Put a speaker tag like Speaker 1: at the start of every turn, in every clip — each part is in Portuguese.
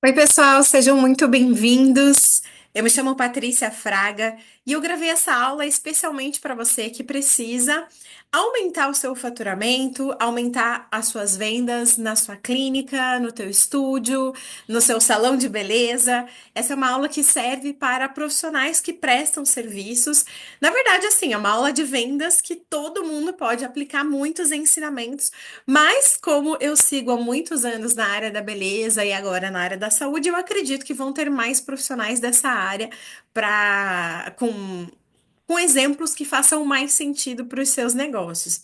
Speaker 1: Oi, pessoal, sejam muito bem-vindos. Eu me chamo Patrícia Fraga e eu gravei essa aula especialmente para você que precisa aumentar o seu faturamento, aumentar as suas vendas na sua clínica, no teu estúdio, no seu salão de beleza. Essa é uma aula que serve para profissionais que prestam serviços. Na verdade, assim, é uma aula de vendas que todo mundo pode aplicar muitos ensinamentos, mas como eu sigo há muitos anos na área da beleza e agora na área da saúde, eu acredito que vão ter mais profissionais dessa área para com exemplos que façam mais sentido para os seus negócios.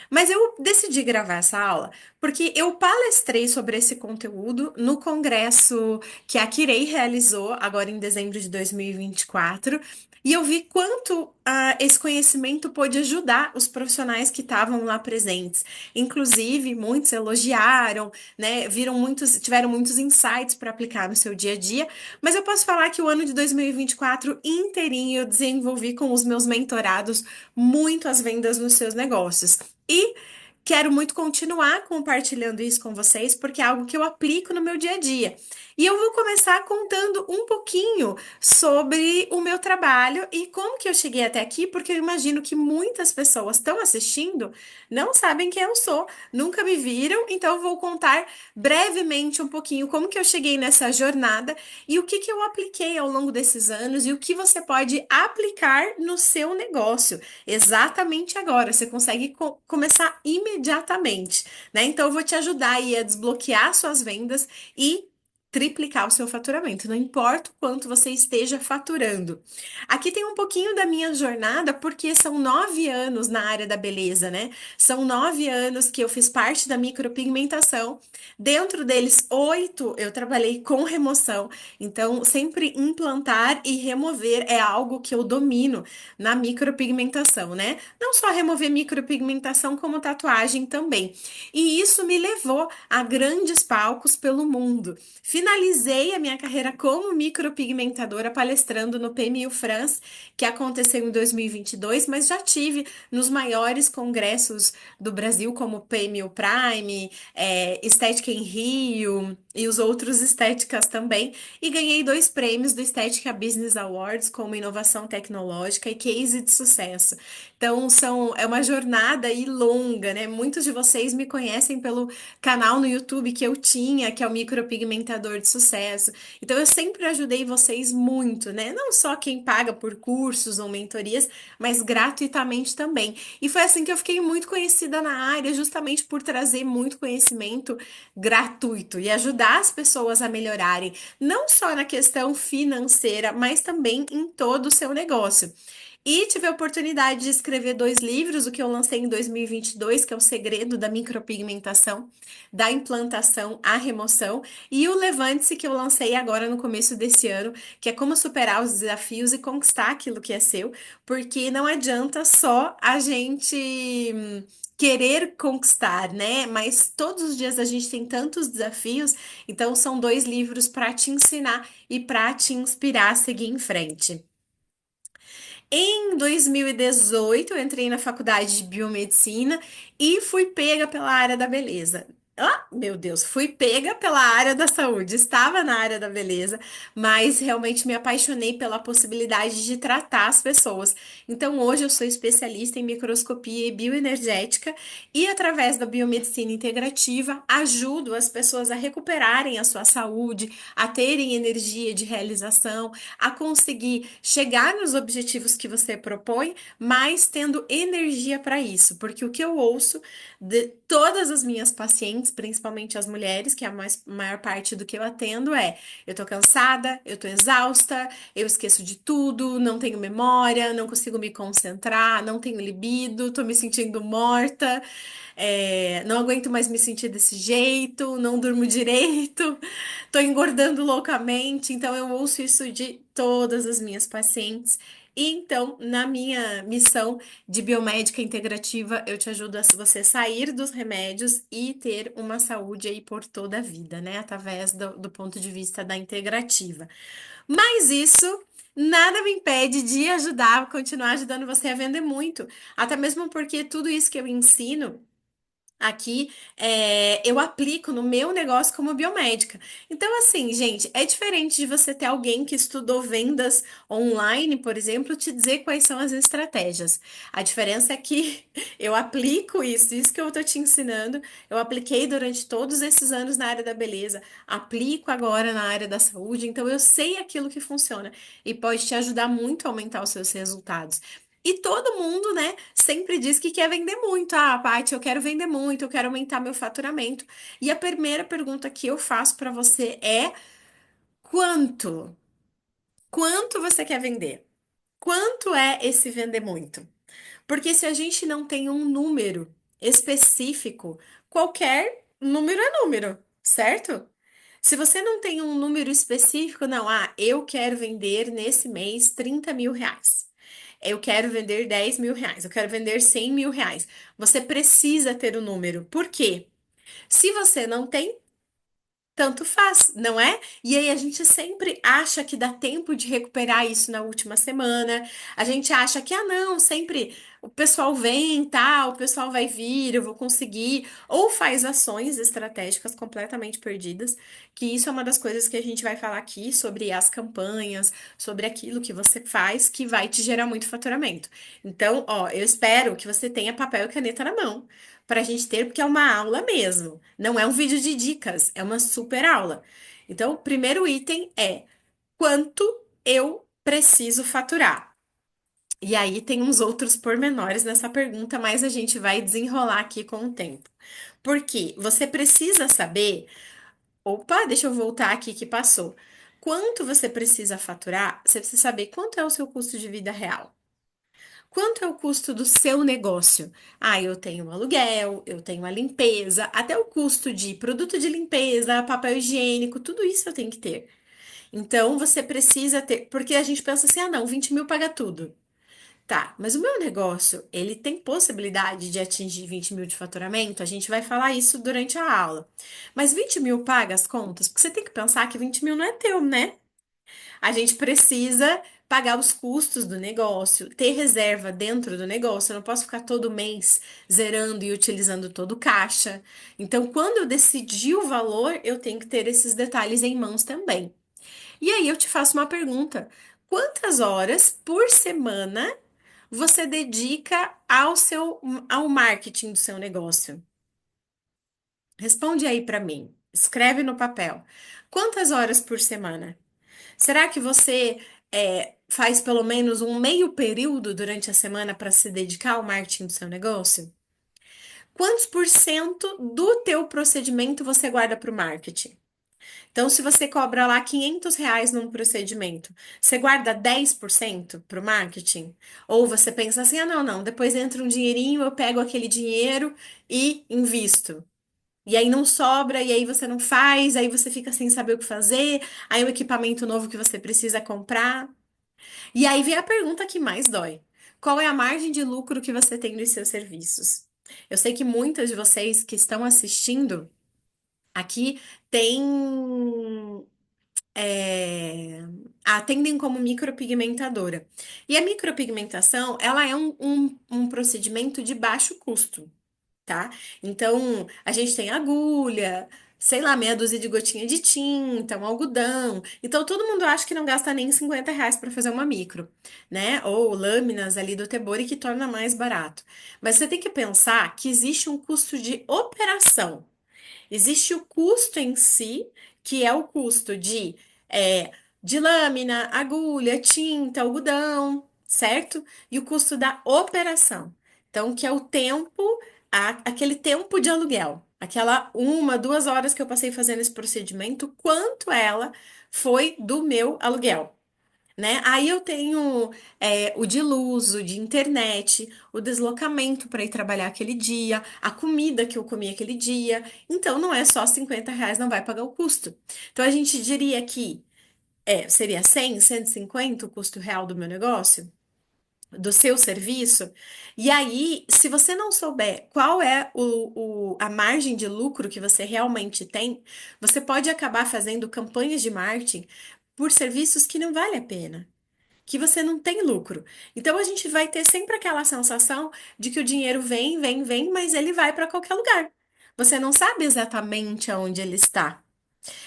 Speaker 1: Mas eu decidi gravar essa aula porque eu palestrei sobre esse conteúdo no congresso que a Kirei realizou agora em dezembro de 2024. E eu vi quanto esse conhecimento pôde ajudar os profissionais que estavam lá presentes. Inclusive, muitos elogiaram, né? Tiveram muitos insights para aplicar no seu dia a dia. Mas eu posso falar que o ano de 2024 inteirinho eu desenvolvi com os meus mentorados muito as vendas nos seus negócios. E quero muito continuar compartilhando isso com vocês, porque é algo que eu aplico no meu dia a dia. E eu vou começar contando um pouquinho sobre o meu trabalho e como que eu cheguei até aqui, porque eu imagino que muitas pessoas estão assistindo, não sabem quem eu sou, nunca me viram, então eu vou contar brevemente um pouquinho como que eu cheguei nessa jornada e o que que eu apliquei ao longo desses anos e o que você pode aplicar no seu negócio exatamente agora. Você consegue começar imediatamente, né? Então eu vou te ajudar aí a desbloquear suas vendas e triplicar o seu faturamento, não importa o quanto você esteja faturando. Aqui tem um pouquinho da minha jornada, porque são 9 anos na área da beleza, né? São 9 anos que eu fiz parte da micropigmentação. Dentro deles, 8 eu trabalhei com remoção. Então, sempre implantar e remover é algo que eu domino na micropigmentação, né? Não só remover micropigmentação, como tatuagem também. E isso me levou a grandes palcos pelo mundo. Finalizei a minha carreira como micropigmentadora palestrando no PMU France, que aconteceu em 2022, mas já tive nos maiores congressos do Brasil, como o PMU Prime, Estética em Rio e os outros estéticas também, e ganhei 2 prêmios do Estética Business Awards como inovação tecnológica e case de sucesso. Então, é uma jornada aí longa, né? Muitos de vocês me conhecem pelo canal no YouTube que eu tinha, que é o Micropigmentador de Sucesso. Então, eu sempre ajudei vocês muito, né? Não só quem paga por cursos ou mentorias, mas gratuitamente também. E foi assim que eu fiquei muito conhecida na área, justamente por trazer muito conhecimento gratuito e ajudar as pessoas a melhorarem, não só na questão financeira, mas também em todo o seu negócio. E tive a oportunidade de escrever 2 livros, o que eu lancei em 2022, que é o Segredo da Micropigmentação, da Implantação à Remoção, e o Levante-se, que eu lancei agora no começo desse ano, que é como superar os desafios e conquistar aquilo que é seu, porque não adianta só a gente querer conquistar, né? Mas todos os dias a gente tem tantos desafios, então são 2 livros para te ensinar e para te inspirar a seguir em frente. Em 2018, eu entrei na faculdade de biomedicina e fui pega pela área da beleza. Ah, meu Deus, fui pega pela área da saúde. Estava na área da beleza, mas realmente me apaixonei pela possibilidade de tratar as pessoas. Então, hoje eu sou especialista em microscopia e bioenergética e, através da biomedicina integrativa, ajudo as pessoas a recuperarem a sua saúde, a terem energia de realização, a conseguir chegar nos objetivos que você propõe, mas tendo energia para isso. Porque o que eu ouço de todas as minhas pacientes, principalmente as mulheres, que é a maior parte do que eu atendo, é: eu tô cansada, eu tô exausta, eu esqueço de tudo, não tenho memória, não consigo me concentrar, não tenho libido, tô me sentindo morta, não aguento mais me sentir desse jeito, não durmo direito, tô engordando loucamente. Então, eu ouço isso de todas as minhas pacientes. E então, na minha missão de biomédica integrativa, eu te ajudo a você sair dos remédios e ter uma saúde aí por toda a vida, né? Através do ponto de vista da integrativa. Mas isso nada me impede de ajudar, continuar ajudando você a vender muito. Até mesmo porque tudo isso que eu ensino. Aqui, eu aplico no meu negócio como biomédica. Então, assim, gente, é diferente de você ter alguém que estudou vendas online, por exemplo, te dizer quais são as estratégias. A diferença é que eu aplico isso que eu tô te ensinando, eu apliquei durante todos esses anos na área da beleza, aplico agora na área da saúde, então eu sei aquilo que funciona e pode te ajudar muito a aumentar os seus resultados. E todo mundo, né, sempre diz que quer vender muito. Ah, Paty, eu quero vender muito, eu quero aumentar meu faturamento. E a primeira pergunta que eu faço para você é: quanto? Quanto você quer vender? Quanto é esse vender muito? Porque se a gente não tem um número específico, qualquer número é número, certo? Se você não tem um número específico, não, eu quero vender nesse mês R$ 30.000. Eu quero vender R$ 10.000. Eu quero vender R$ 100.000. Você precisa ter o número. Por quê? Se você não tem, tanto faz, não é? E aí a gente sempre acha que dá tempo de recuperar isso na última semana. A gente acha que, não, sempre o pessoal vem, tá, o pessoal vai vir, eu vou conseguir. Ou faz ações estratégicas completamente perdidas, que isso é uma das coisas que a gente vai falar aqui sobre as campanhas, sobre aquilo que você faz que vai te gerar muito faturamento. Então, ó, eu espero que você tenha papel e caneta na mão para a gente ter, porque é uma aula mesmo. Não é um vídeo de dicas, é uma super aula. Então, o primeiro item é quanto eu preciso faturar. E aí tem uns outros pormenores nessa pergunta, mas a gente vai desenrolar aqui com o tempo. Porque você precisa saber. Opa, deixa eu voltar aqui que passou. Quanto você precisa faturar? Você precisa saber quanto é o seu custo de vida real. Quanto é o custo do seu negócio? Eu tenho um aluguel, eu tenho a limpeza, até o custo de produto de limpeza, papel higiênico, tudo isso eu tenho que ter. Então você precisa ter, porque a gente pensa assim, não, 20.000 paga tudo. Tá, mas o meu negócio, ele tem possibilidade de atingir 20.000 de faturamento? A gente vai falar isso durante a aula. Mas 20.000 paga as contas? Porque você tem que pensar que 20.000 não é teu, né? A gente precisa pagar os custos do negócio, ter reserva dentro do negócio. Eu não posso ficar todo mês zerando e utilizando todo o caixa. Então, quando eu decidir o valor, eu tenho que ter esses detalhes em mãos também. E aí eu te faço uma pergunta: quantas horas por semana você dedica ao marketing do seu negócio? Responde aí para mim. Escreve no papel. Quantas horas por semana? Será que você faz pelo menos um meio período durante a semana para se dedicar ao marketing do seu negócio? Quantos por cento do teu procedimento você guarda para o marketing? Então, se você cobra lá R$ 500 num procedimento, você guarda 10% para o marketing? Ou você pensa assim, não, não, depois entra um dinheirinho, eu pego aquele dinheiro e invisto. E aí não sobra, e aí você não faz, aí você fica sem saber o que fazer, aí o equipamento novo que você precisa comprar. E aí vem a pergunta que mais dói. Qual é a margem de lucro que você tem nos seus serviços? Eu sei que muitas de vocês que estão assistindo aqui têm, é, atendem como micropigmentadora. E a micropigmentação, ela é um procedimento de baixo custo, tá? Então, a gente tem agulha, sei lá, meia dúzia de gotinha de tinta, um algodão. Então, todo mundo acha que não gasta nem R$ 50 para fazer uma micro, né? Ou lâminas ali do Tebori que torna mais barato. Mas você tem que pensar que existe um custo de operação. Existe o custo em si, que é o custo é, de lâmina, agulha, tinta, algodão, certo? E o custo da operação. Então, que é o tempo, aquele tempo de aluguel. Aquela 1, 2 horas que eu passei fazendo esse procedimento, quanto ela foi do meu aluguel, né? Aí eu tenho o de luz, o de internet, o deslocamento para ir trabalhar aquele dia, a comida que eu comi aquele dia. Então não é só R$ 50, não vai pagar o custo. Então a gente diria que seria 100, 150 o custo real do meu negócio, do seu serviço. E aí, se você não souber qual é a margem de lucro que você realmente tem, você pode acabar fazendo campanhas de marketing por serviços que não vale a pena. que você não tem lucro. Então a gente vai ter sempre aquela sensação de que o dinheiro vem, vem, vem, mas ele vai para qualquer lugar. Você não sabe exatamente aonde ele está.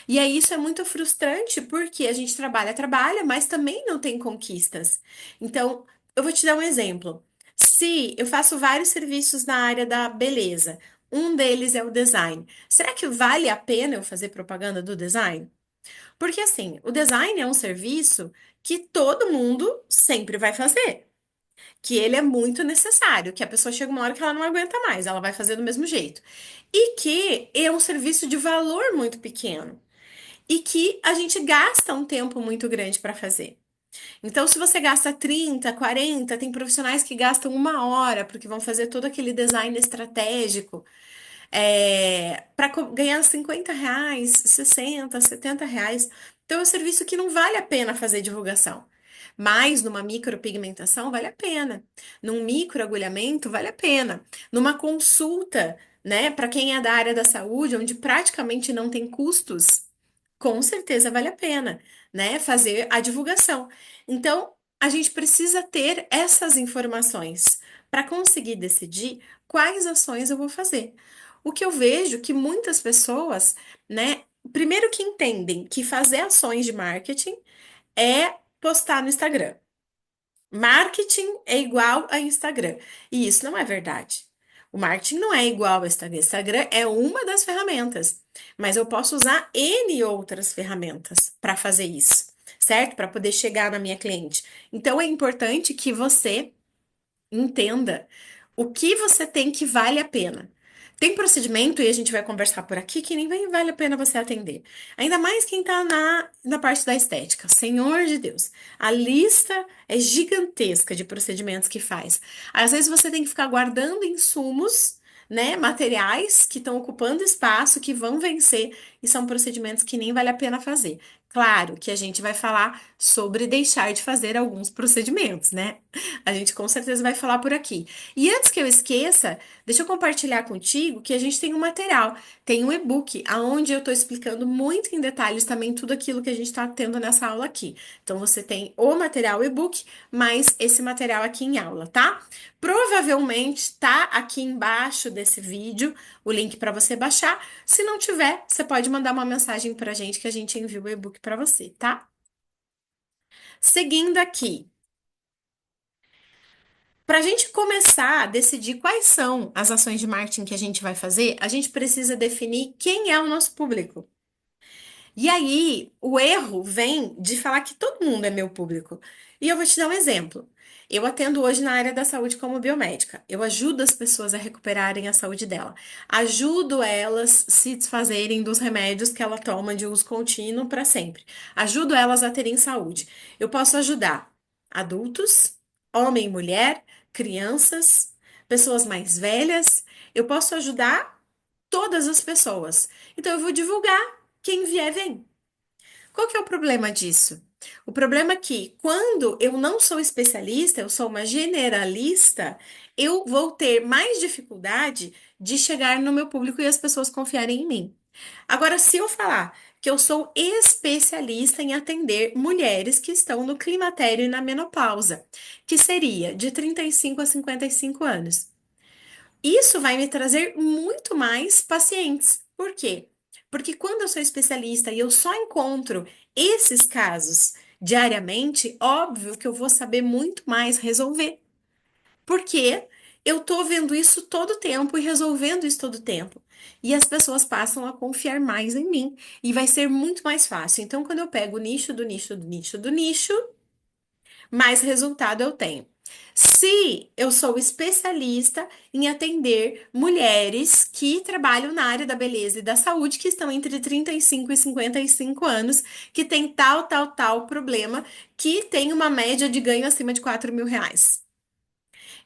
Speaker 1: E aí isso é muito frustrante porque a gente trabalha, trabalha, mas também não tem conquistas. Então, eu vou te dar um exemplo. Se eu faço vários serviços na área da beleza, um deles é o design. Será que vale a pena eu fazer propaganda do design? Porque assim, o design é um serviço que todo mundo sempre vai fazer, que ele é muito necessário, que a pessoa chega uma hora que ela não aguenta mais, ela vai fazer do mesmo jeito. E que é um serviço de valor muito pequeno e que a gente gasta um tempo muito grande para fazer. Então, se você gasta 30, 40, tem profissionais que gastam 1 hora, porque vão fazer todo aquele design estratégico, para ganhar R$ 50, 60, R$ 70. Então, é um serviço que não vale a pena fazer divulgação. Mas numa micropigmentação vale a pena. Num microagulhamento vale a pena. Numa consulta, né, para quem é da área da saúde, onde praticamente não tem custos, com certeza vale a pena, né, fazer a divulgação. Então, a gente precisa ter essas informações para conseguir decidir quais ações eu vou fazer. O que eu vejo que muitas pessoas, né, primeiro que entendem que fazer ações de marketing é postar no Instagram. Marketing é igual a Instagram. E isso não é verdade. O marketing não é igual ao Instagram. Instagram é uma das ferramentas, mas eu posso usar N outras ferramentas para fazer isso, certo? Para poder chegar na minha cliente. Então é importante que você entenda o que você tem que vale a pena. Tem procedimento, e a gente vai conversar por aqui, que nem vale a pena você atender. Ainda mais quem tá na parte da estética. Senhor de Deus, a lista é gigantesca de procedimentos que faz. Às vezes você tem que ficar guardando insumos, né, materiais que estão ocupando espaço, que vão vencer, e são procedimentos que nem vale a pena fazer. Claro que a gente vai falar sobre deixar de fazer alguns procedimentos, né? A gente com certeza vai falar por aqui. E antes que eu esqueça, deixa eu compartilhar contigo que a gente tem um material, tem um e-book, aonde eu estou explicando muito em detalhes também tudo aquilo que a gente está tendo nessa aula aqui. Então você tem o material e-book, mais esse material aqui em aula, tá? Provavelmente tá aqui embaixo desse vídeo o link para você baixar. Se não tiver, você pode mandar uma mensagem para a gente que a gente envia o e-book para você, tá? Seguindo aqui. Para a gente começar a decidir quais são as ações de marketing que a gente vai fazer, a gente precisa definir quem é o nosso público. E aí, o erro vem de falar que todo mundo é meu público. E eu vou te dar um exemplo. Eu atendo hoje na área da saúde como biomédica. Eu ajudo as pessoas a recuperarem a saúde dela. Ajudo elas se desfazerem dos remédios que ela toma de uso contínuo para sempre. Ajudo elas a terem saúde. Eu posso ajudar adultos, homem e mulher, crianças, pessoas mais velhas. Eu posso ajudar todas as pessoas. Então, eu vou divulgar. Quem vier, vem. Qual que é o problema disso? O problema é que, quando eu não sou especialista, eu sou uma generalista, eu vou ter mais dificuldade de chegar no meu público e as pessoas confiarem em mim. Agora, se eu falar que eu sou especialista em atender mulheres que estão no climatério e na menopausa, que seria de 35 a 55 anos. Isso vai me trazer muito mais pacientes. Por quê? Porque quando eu sou especialista e eu só encontro esses casos diariamente, óbvio que eu vou saber muito mais resolver. Porque eu tô vendo isso todo tempo e resolvendo isso todo tempo. E as pessoas passam a confiar mais em mim e vai ser muito mais fácil. Então, quando eu pego o nicho do nicho do nicho do nicho, mais resultado eu tenho. Se eu sou especialista em atender mulheres que trabalham na área da beleza e da saúde, que estão entre 35 e 55 anos, que tem tal, tal, tal problema, que tem uma média de ganho acima de R$ 4.000.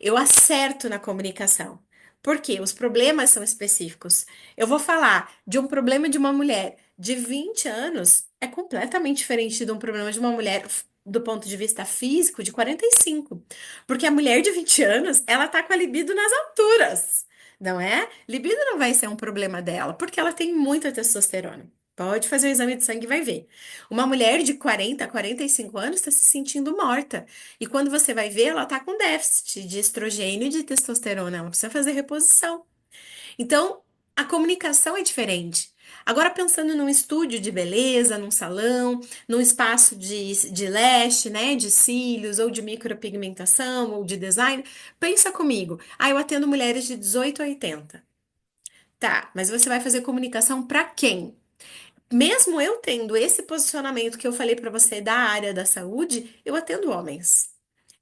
Speaker 1: Eu acerto na comunicação. Porque os problemas são específicos. Eu vou falar de um problema de uma mulher de 20 anos, é completamente diferente de um problema de uma mulher do ponto de vista físico de 45. Porque a mulher de 20 anos, ela tá com a libido nas alturas, não é? Libido não vai ser um problema dela, porque ela tem muita testosterona. Pode fazer o exame de sangue e vai ver. Uma mulher de 40 a 45 anos está se sentindo morta. E quando você vai ver, ela está com déficit de estrogênio e de testosterona. Ela precisa fazer reposição. Então, a comunicação é diferente. Agora, pensando num estúdio de beleza, num salão, num espaço de lash, né, de cílios, ou de micropigmentação, ou de design, pensa comigo. Ah, eu atendo mulheres de 18 a 80. Tá, mas você vai fazer comunicação para quem? Mesmo eu tendo esse posicionamento que eu falei para você da área da saúde, eu atendo homens.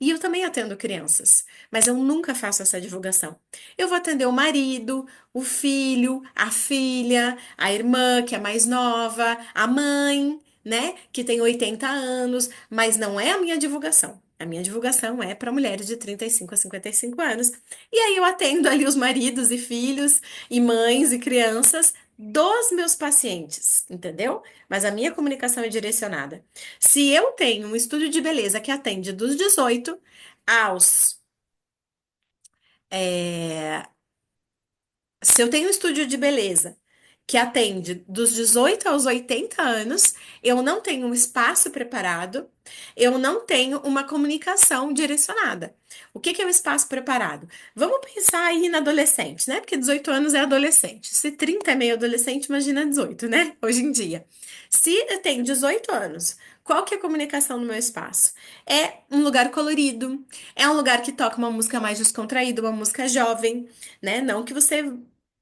Speaker 1: E eu também atendo crianças, mas eu nunca faço essa divulgação. Eu vou atender o marido, o filho, a filha, a irmã, que é mais nova, a mãe, né, que tem 80 anos, mas não é a minha divulgação. A minha divulgação é para mulheres de 35 a 55 anos. E aí eu atendo ali os maridos e filhos, e mães e crianças dos meus pacientes, entendeu? Mas a minha comunicação é direcionada. Se eu tenho um estúdio de beleza que atende dos 18 aos. é, Se eu tenho um estúdio de beleza que atende dos 18 aos 80 anos, eu não tenho um espaço preparado, eu não tenho uma comunicação direcionada. O que que é o espaço preparado? Vamos pensar aí na adolescente, né? Porque 18 anos é adolescente. Se 30 é meio adolescente, imagina 18, né? Hoje em dia. Se eu tenho 18 anos, qual que é a comunicação no meu espaço? É um lugar colorido, é um lugar que toca uma música mais descontraída, uma música jovem, né? Não que você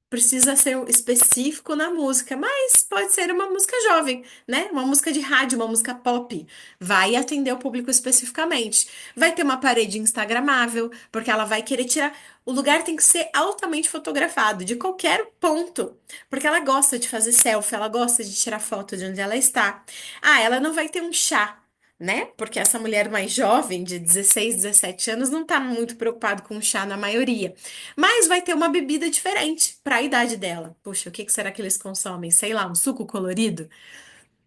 Speaker 1: precisa ser específico na música, mas pode ser uma música jovem, né? Uma música de rádio, uma música pop. Vai atender o público especificamente. Vai ter uma parede instagramável, porque ela vai querer tirar. O lugar tem que ser altamente fotografado, de qualquer ponto, porque ela gosta de fazer selfie, ela gosta de tirar foto de onde ela está. Ah, ela não vai ter um chá. Né? Porque essa mulher mais jovem, de 16, 17 anos, não tá muito preocupado com chá na maioria. Mas vai ter uma bebida diferente para a idade dela. Puxa, o que que será que eles consomem? Sei lá, um suco colorido,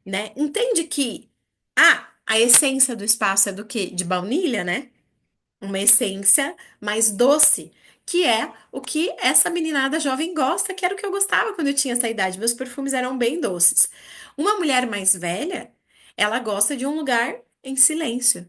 Speaker 1: né? Entende que a essência do espaço é do quê? De baunilha, né? Uma essência mais doce, que é o que essa meninada jovem gosta, que era o que eu gostava quando eu tinha essa idade. Meus perfumes eram bem doces. Uma mulher mais velha, ela gosta de um lugar em silêncio.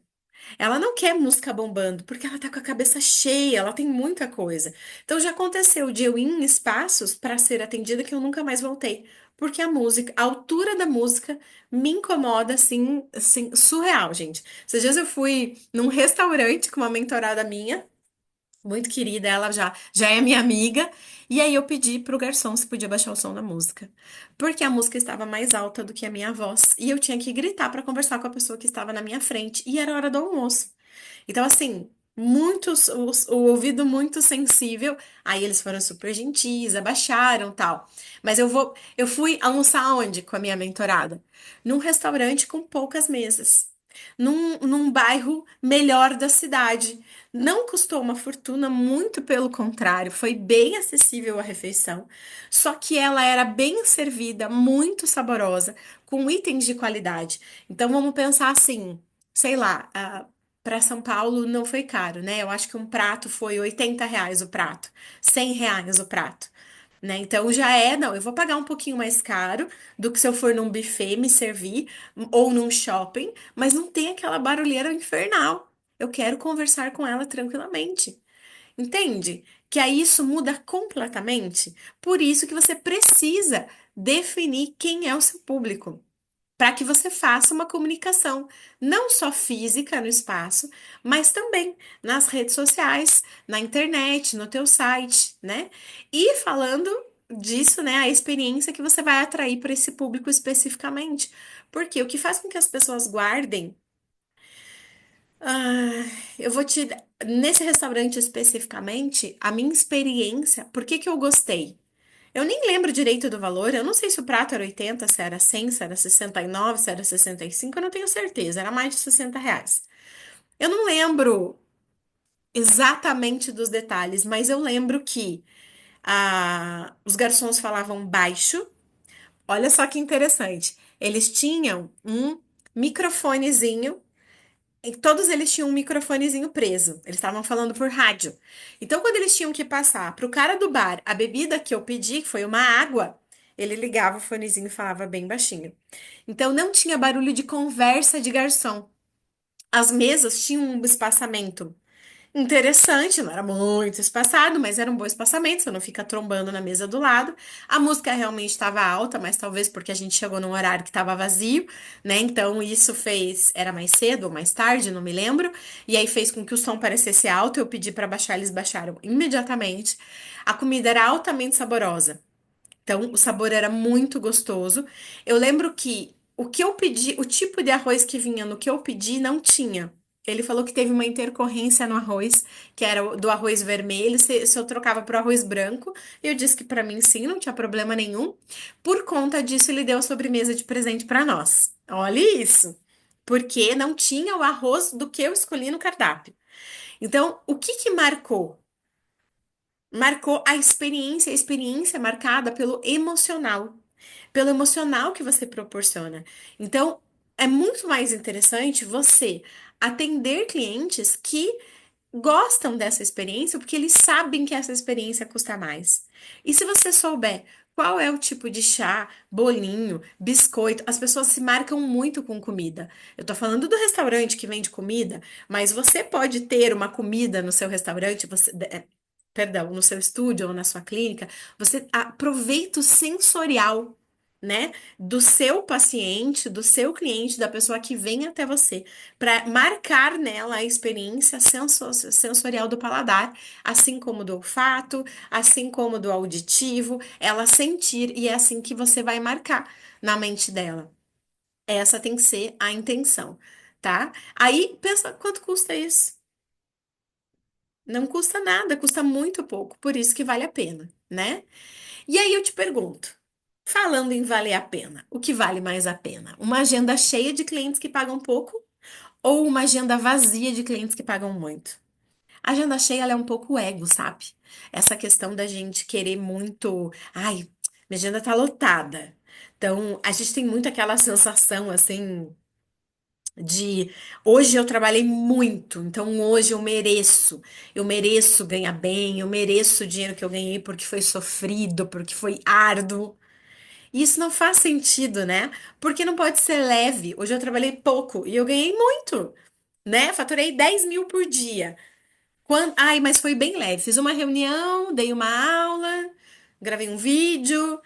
Speaker 1: Ela não quer música bombando, porque ela tá com a cabeça cheia, ela tem muita coisa. Então já aconteceu de eu ir em espaços para ser atendida que eu nunca mais voltei, porque a música, a altura da música me incomoda assim, assim, surreal, gente. Esses dias eu fui num restaurante com uma mentorada minha, muito querida, ela já é minha amiga, e aí eu pedi pro garçom se podia baixar o som da música, porque a música estava mais alta do que a minha voz, e eu tinha que gritar para conversar com a pessoa que estava na minha frente, e era hora do almoço. Então, assim, muitos, o ouvido muito sensível, aí eles foram super gentis, abaixaram, tal. Mas eu fui almoçar onde com a minha mentorada? Num restaurante com poucas mesas. Num bairro melhor da cidade. Não custou uma fortuna, muito pelo contrário, foi bem acessível a refeição. Só que ela era bem servida, muito saborosa, com itens de qualidade. Então vamos pensar assim, sei lá, para São Paulo não foi caro, né? Eu acho que um prato foi R$ 80 o prato, R$ 100 o prato. Né? Então já é, não, eu vou pagar um pouquinho mais caro do que se eu for num buffet me servir ou num shopping, mas não tem aquela barulheira infernal. Eu quero conversar com ela tranquilamente. Entende? Que aí isso muda completamente. Por isso que você precisa definir quem é o seu público para que você faça uma comunicação não só física no espaço, mas também nas redes sociais, na internet, no teu site, né? E falando disso, né, a experiência que você vai atrair para esse público especificamente. Porque o que faz com que as pessoas guardem, ah, eu vou te nesse restaurante especificamente, a minha experiência, por que que eu gostei? Eu nem lembro direito do valor. Eu não sei se o prato era 80, se era 100, se era 69, se era 65. Eu não tenho certeza. Era mais de R$ 60. Eu não lembro exatamente dos detalhes, mas eu lembro que os garçons falavam baixo. Olha só que interessante. Eles tinham um microfonezinho. E todos eles tinham um microfonezinho preso. Eles estavam falando por rádio. Então, quando eles tinham que passar para o cara do bar a bebida que eu pedi, que foi uma água, ele ligava o fonezinho e falava bem baixinho. Então não tinha barulho de conversa de garçom. As mesas tinham um espaçamento interessante, não era muito espaçado, mas era um bom espaçamento, você não fica trombando na mesa do lado. A música realmente estava alta, mas talvez porque a gente chegou num horário que estava vazio, né? Então isso fez, era mais cedo ou mais tarde, não me lembro, e aí fez com que o som parecesse alto. Eu pedi para baixar, eles baixaram imediatamente. A comida era altamente saborosa. Então, o sabor era muito gostoso. Eu lembro que o que eu pedi, o tipo de arroz que vinha no que eu pedi, não tinha. Ele falou que teve uma intercorrência no arroz, que era do arroz vermelho, se eu trocava para o arroz branco. Eu disse que para mim sim, não tinha problema nenhum. Por conta disso, ele deu a sobremesa de presente para nós. Olha isso! Porque não tinha o arroz do que eu escolhi no cardápio. Então, o que que marcou? Marcou a experiência marcada pelo emocional que você proporciona. Então, é muito mais interessante você atender clientes que gostam dessa experiência porque eles sabem que essa experiência custa mais. E se você souber qual é o tipo de chá, bolinho, biscoito, as pessoas se marcam muito com comida. Eu tô falando do restaurante que vende comida, mas você pode ter uma comida no seu restaurante, perdão, no seu estúdio ou na sua clínica, você aproveita o sensorial, né, do seu paciente, do seu cliente, da pessoa que vem até você, para marcar nela a experiência sensorial do paladar, assim como do olfato, assim como do auditivo, ela sentir, e é assim que você vai marcar na mente dela. Essa tem que ser a intenção, tá? Aí pensa quanto custa isso? Não custa nada, custa muito pouco, por isso que vale a pena, né? E aí eu te pergunto, falando em valer a pena, o que vale mais a pena? Uma agenda cheia de clientes que pagam pouco ou uma agenda vazia de clientes que pagam muito? A agenda cheia, ela é um pouco ego, sabe? Essa questão da gente querer muito, ai, minha agenda tá lotada. Então, a gente tem muito aquela sensação assim de hoje eu trabalhei muito, então hoje eu mereço ganhar bem, eu mereço o dinheiro que eu ganhei porque foi sofrido, porque foi árduo. E isso não faz sentido, né? Porque não pode ser leve. Hoje eu trabalhei pouco e eu ganhei muito, né? Faturei 10 mil por dia. Ai, mas foi bem leve. Fiz uma reunião, dei uma aula, gravei um vídeo.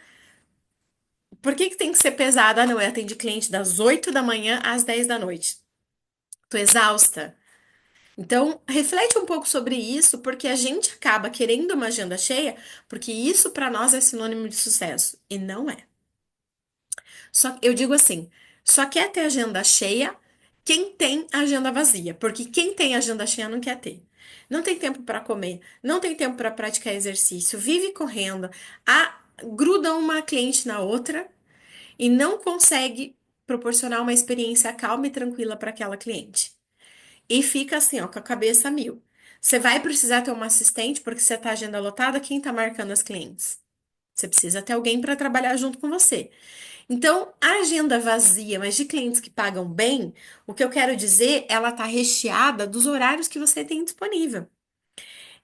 Speaker 1: Por que que tem que ser pesado? Ah, não, eu atendi cliente das 8 da manhã às 10 da noite. Tô exausta. Então, reflete um pouco sobre isso, porque a gente acaba querendo uma agenda cheia, porque isso para nós é sinônimo de sucesso, e não é. Só eu digo assim, só quer ter agenda cheia quem tem agenda vazia, porque quem tem agenda cheia não quer ter. Não tem tempo para comer, não tem tempo para praticar exercício, vive correndo, gruda uma cliente na outra e não consegue proporcionar uma experiência calma e tranquila para aquela cliente. E fica assim, ó, com a cabeça a mil. Você vai precisar ter uma assistente porque você tá agenda lotada, quem tá marcando as clientes? Você precisa ter alguém para trabalhar junto com você. Então, a agenda vazia, mas de clientes que pagam bem, o que eu quero dizer, ela tá recheada dos horários que você tem disponível.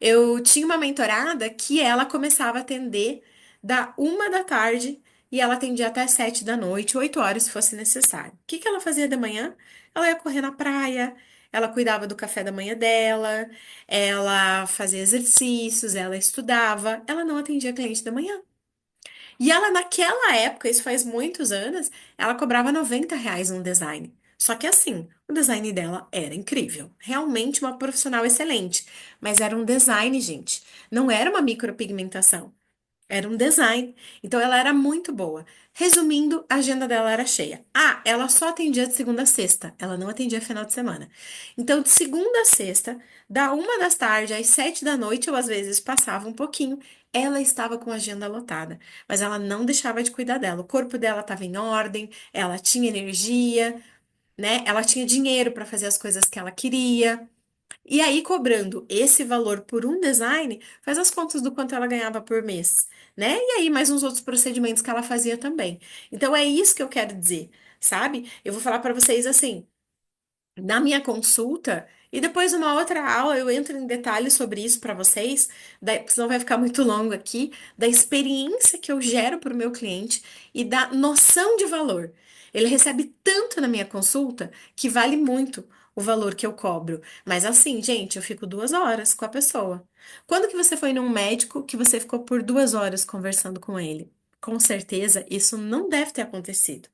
Speaker 1: Eu tinha uma mentorada que ela começava a atender da 1 da tarde e ela atendia até 7 da noite, 8 horas se fosse necessário. O que que ela fazia de manhã? Ela ia correr na praia, ela cuidava do café da manhã dela, ela fazia exercícios, ela estudava, ela não atendia cliente da manhã. E ela, naquela época, isso faz muitos anos, ela cobrava R$ 90 um design. Só que assim, o design dela era incrível. Realmente uma profissional excelente. Mas era um design, gente. Não era uma micropigmentação. Era um design. Então ela era muito boa. Resumindo, a agenda dela era cheia. Ah, ela só atendia de segunda a sexta. Ela não atendia final de semana. Então, de segunda a sexta, da 1 da tarde às 7 da noite, ou às vezes passava um pouquinho, ela estava com a agenda lotada. Mas ela não deixava de cuidar dela. O corpo dela estava em ordem, ela tinha energia, né? Ela tinha dinheiro para fazer as coisas que ela queria. E aí, cobrando esse valor por um design, faz as contas do quanto ela ganhava por mês, né? E aí, mais uns outros procedimentos que ela fazia também. Então, é isso que eu quero dizer, sabe? Eu vou falar para vocês assim. Na minha consulta, E depois, numa outra aula, eu entro em detalhes sobre isso para vocês, senão vai ficar muito longo aqui, da experiência que eu gero para o meu cliente e da noção de valor. Ele recebe tanto na minha consulta que vale muito o valor que eu cobro. Mas assim, gente, eu fico 2 horas com a pessoa. Quando que você foi num médico que você ficou por 2 horas conversando com ele? Com certeza, isso não deve ter acontecido.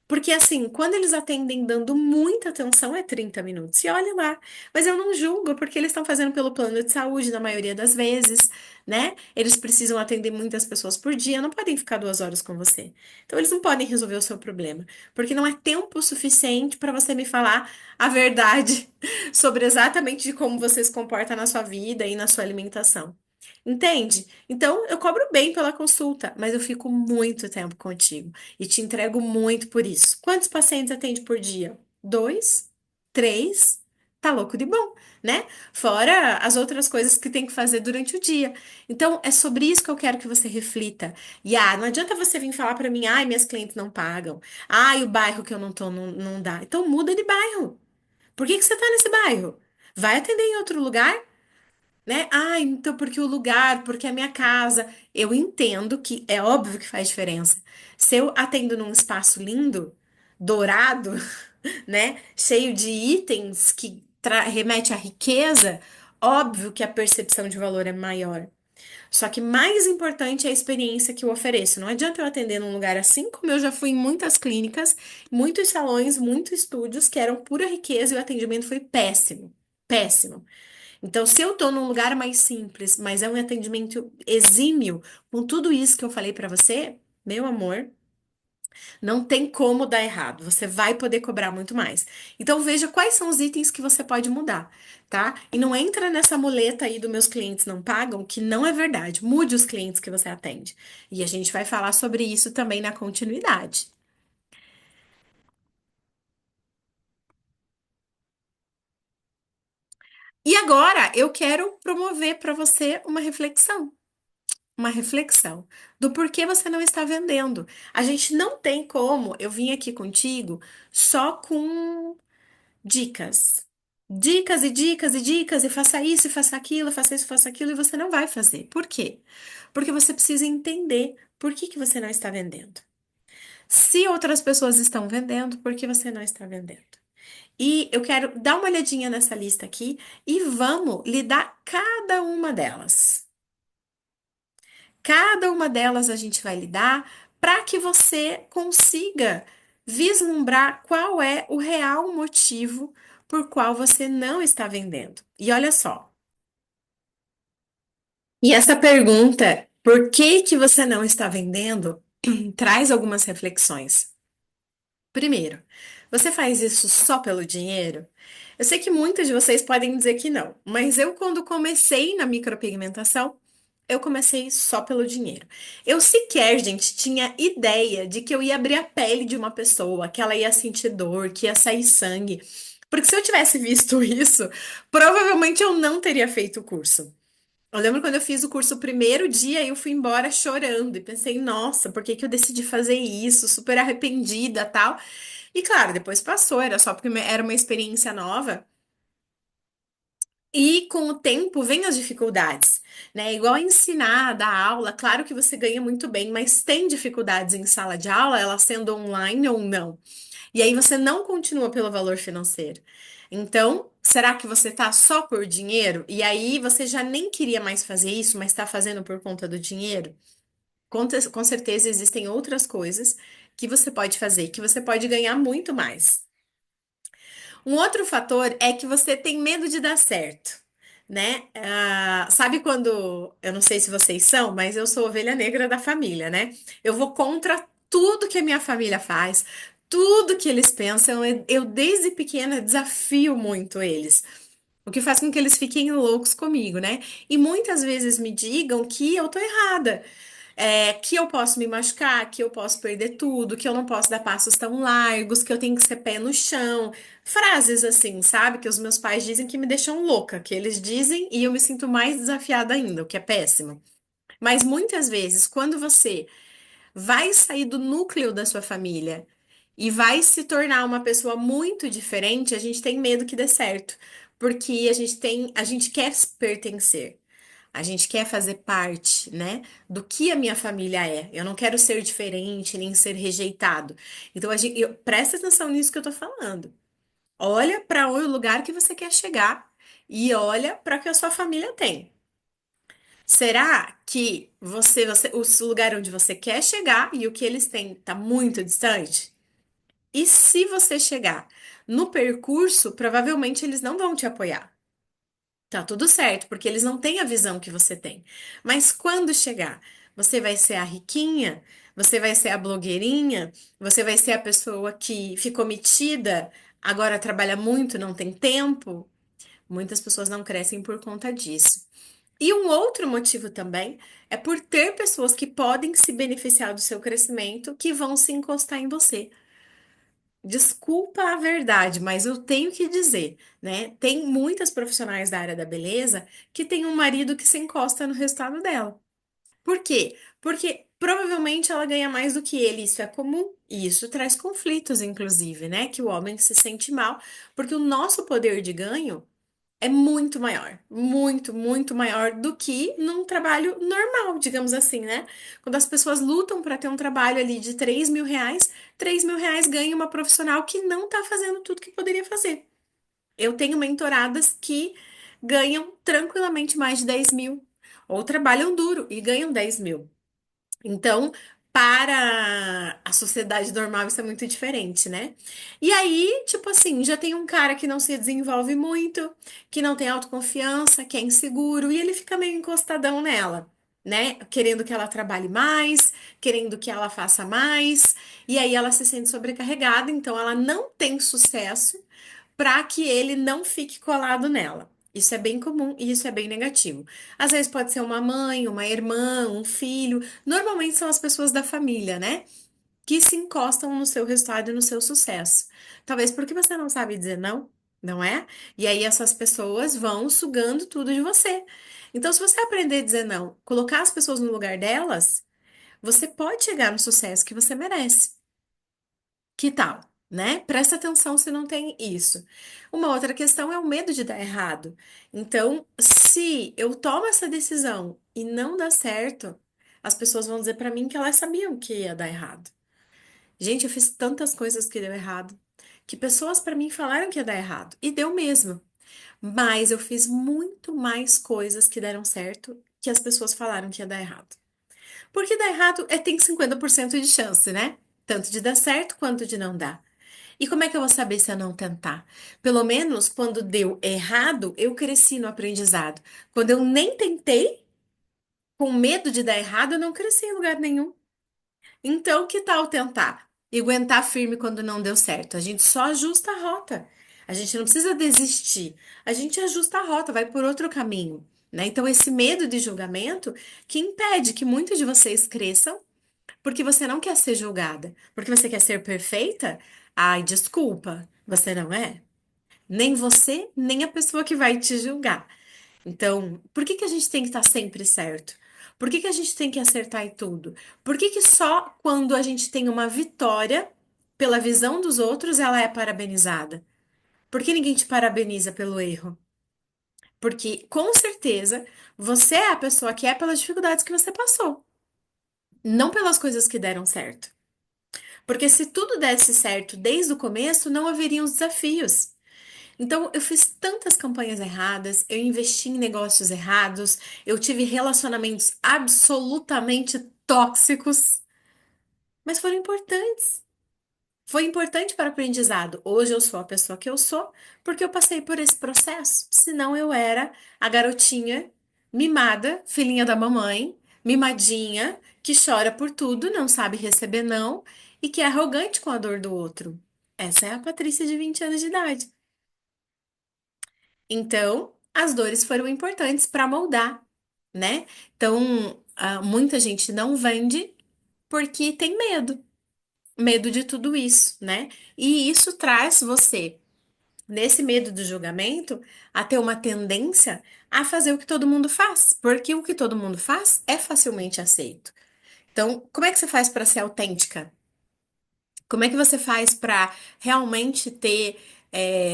Speaker 1: Porque assim, quando eles atendem dando muita atenção é 30 minutos. E olha lá. Mas eu não julgo, porque eles estão fazendo pelo plano de saúde na maioria das vezes, né? Eles precisam atender muitas pessoas por dia, não podem ficar 2 horas com você. Então eles não podem resolver o seu problema, porque não é tempo suficiente para você me falar a verdade sobre exatamente de como você se comporta na sua vida e na sua alimentação. Entende? Então, eu cobro bem pela consulta, mas eu fico muito tempo contigo. E te entrego muito por isso. Quantos pacientes atende por dia? Dois? Três? Tá louco de bom, né? Fora as outras coisas que tem que fazer durante o dia. Então, é sobre isso que eu quero que você reflita. E não adianta você vir falar pra mim, ai, minhas clientes não pagam. Ai, o bairro que eu não tô não dá. Então, muda de bairro. Por que que você tá nesse bairro? Vai atender em outro lugar? Né? Ah, então porque o lugar, porque a minha casa. Eu entendo que é óbvio que faz diferença. Se eu atendo num espaço lindo, dourado, né, cheio de itens que remete à riqueza, óbvio que a percepção de valor é maior. Só que mais importante é a experiência que eu ofereço. Não adianta eu atender num lugar assim, como eu já fui em muitas clínicas, muitos salões, muitos estúdios que eram pura riqueza e o atendimento foi péssimo. Péssimo. Então, se eu tô num lugar mais simples, mas é um atendimento exímio, com tudo isso que eu falei pra você, meu amor, não tem como dar errado. Você vai poder cobrar muito mais. Então, veja quais são os itens que você pode mudar, tá? E não entra nessa muleta aí do meus clientes não pagam, que não é verdade. Mude os clientes que você atende. E a gente vai falar sobre isso também na continuidade. E agora, eu quero promover para você uma reflexão. Uma reflexão do porquê você não está vendendo. A gente não tem como eu vim aqui contigo só com dicas. Dicas e dicas e dicas, e faça isso, e faça aquilo, faça isso, faça aquilo, e você não vai fazer. Por quê? Porque você precisa entender por que que você não está vendendo. Se outras pessoas estão vendendo, por que você não está vendendo? E eu quero dar uma olhadinha nessa lista aqui e vamos lidar cada uma delas. Cada uma delas a gente vai lidar para que você consiga vislumbrar qual é o real motivo por qual você não está vendendo. E olha só, e essa pergunta, por que que você não está vendendo, traz algumas reflexões. Primeiro, você faz isso só pelo dinheiro? Eu sei que muitos de vocês podem dizer que não, mas eu, quando comecei na micropigmentação, eu comecei só pelo dinheiro. Eu sequer, gente, tinha ideia de que eu ia abrir a pele de uma pessoa, que ela ia sentir dor, que ia sair sangue. Porque se eu tivesse visto isso, provavelmente eu não teria feito o curso. Eu lembro quando eu fiz o curso o primeiro dia, eu fui embora chorando e pensei, nossa, por que que eu decidi fazer isso? Super arrependida, tal. E claro, depois passou, era só porque era uma experiência nova. E com o tempo vem as dificuldades, né? Igual ensinar, dar aula, claro que você ganha muito bem, mas tem dificuldades em sala de aula, ela sendo online ou não. E aí você não continua pelo valor financeiro. Então, será que você tá só por dinheiro? E aí você já nem queria mais fazer isso, mas está fazendo por conta do dinheiro? Com certeza existem outras coisas que você pode fazer, que você pode ganhar muito mais. Um outro fator é que você tem medo de dar certo, né? Sabe quando, eu não sei se vocês são, mas eu sou ovelha negra da família, né? Eu vou contra tudo que a minha família faz, tudo que eles pensam. Eu desde pequena desafio muito eles. O que faz com que eles fiquem loucos comigo, né? E muitas vezes me digam que eu tô errada, que eu posso me machucar, que eu posso perder tudo, que eu não posso dar passos tão largos, que eu tenho que ser pé no chão. Frases assim, sabe? Que os meus pais dizem que me deixam louca, que eles dizem e eu me sinto mais desafiada ainda, o que é péssimo. Mas muitas vezes, quando você vai sair do núcleo da sua família e vai se tornar uma pessoa muito diferente, a gente tem medo que dê certo. porque a gente quer pertencer. A gente quer fazer parte, né, do que a minha família é. Eu não quero ser diferente, nem ser rejeitado. Então, presta atenção nisso que eu tô falando. Olha para o lugar que você quer chegar e olha para o que a sua família tem. Será que o lugar onde você quer chegar e o que eles têm está muito distante? E se você chegar no percurso, provavelmente eles não vão te apoiar. Tá tudo certo, porque eles não têm a visão que você tem. Mas quando chegar, você vai ser a riquinha, você vai ser a blogueirinha, você vai ser a pessoa que ficou metida, agora trabalha muito, não tem tempo. Muitas pessoas não crescem por conta disso. E um outro motivo também é por ter pessoas que podem se beneficiar do seu crescimento, que vão se encostar em você. Desculpa a verdade, mas eu tenho que dizer, né? Tem muitas profissionais da área da beleza que têm um marido que se encosta no resultado dela. Por quê? Porque provavelmente ela ganha mais do que ele, isso é comum, e isso traz conflitos, inclusive, né? Que o homem se sente mal, porque o nosso poder de ganho é muito maior, muito, muito maior do que num trabalho normal, digamos assim, né? Quando as pessoas lutam para ter um trabalho ali de R$ 3.000, R$ 3.000 ganha uma profissional que não tá fazendo tudo que poderia fazer. Eu tenho mentoradas que ganham tranquilamente mais de 10.000, ou trabalham duro e ganham 10.000. Então, para a sociedade normal, isso é muito diferente, né? E aí, tipo assim, já tem um cara que não se desenvolve muito, que não tem autoconfiança, que é inseguro, e ele fica meio encostadão nela, né? Querendo que ela trabalhe mais, querendo que ela faça mais, e aí ela se sente sobrecarregada, então ela não tem sucesso para que ele não fique colado nela. Isso é bem comum e isso é bem negativo. Às vezes pode ser uma mãe, uma irmã, um filho. Normalmente são as pessoas da família, né? Que se encostam no seu resultado e no seu sucesso. Talvez porque você não sabe dizer não, não é? E aí essas pessoas vão sugando tudo de você. Então, se você aprender a dizer não, colocar as pessoas no lugar delas, você pode chegar no sucesso que você merece. Que tal, né? Presta atenção se não tem isso. Uma outra questão é o medo de dar errado. Então, se eu tomo essa decisão e não dá certo, as pessoas vão dizer pra mim que elas sabiam que ia dar errado. Gente, eu fiz tantas coisas que deu errado, que pessoas pra mim falaram que ia dar errado e deu mesmo. Mas eu fiz muito mais coisas que deram certo que as pessoas falaram que ia dar errado. Porque dar errado tem 50% de chance, né? Tanto de dar certo quanto de não dar. E como é que eu vou saber se eu não tentar? Pelo menos quando deu errado, eu cresci no aprendizado. Quando eu nem tentei, com medo de dar errado, eu não cresci em lugar nenhum. Então, que tal tentar? E aguentar firme quando não deu certo. A gente só ajusta a rota. A gente não precisa desistir. A gente ajusta a rota, vai por outro caminho, né? Então, esse medo de julgamento que impede que muitos de vocês cresçam porque você não quer ser julgada, porque você quer ser perfeita? Ai, desculpa, você não é. Nem você, nem a pessoa que vai te julgar. Então, por que que a gente tem que estar sempre certo? Por que que a gente tem que acertar em tudo? Por que que só quando a gente tem uma vitória pela visão dos outros ela é parabenizada? Por que ninguém te parabeniza pelo erro? Porque com certeza você é a pessoa que é pelas dificuldades que você passou, não pelas coisas que deram certo. Porque se tudo desse certo desde o começo, não haveriam os desafios. Então, eu fiz tantas campanhas erradas, eu investi em negócios errados, eu tive relacionamentos absolutamente tóxicos, mas foram importantes. Foi importante para o aprendizado. Hoje eu sou a pessoa que eu sou porque eu passei por esse processo. Senão eu era a garotinha mimada, filhinha da mamãe, mimadinha, que chora por tudo, não sabe receber não e que é arrogante com a dor do outro. Essa é a Patrícia de 20 anos de idade. Então, as dores foram importantes para moldar, né? Então, muita gente não vende porque tem medo. Medo de tudo isso, né? E isso traz você, nesse medo do julgamento, a ter uma tendência a fazer o que todo mundo faz, porque o que todo mundo faz é facilmente aceito. Então, como é que você faz para ser autêntica? Como é que você faz para realmente ter,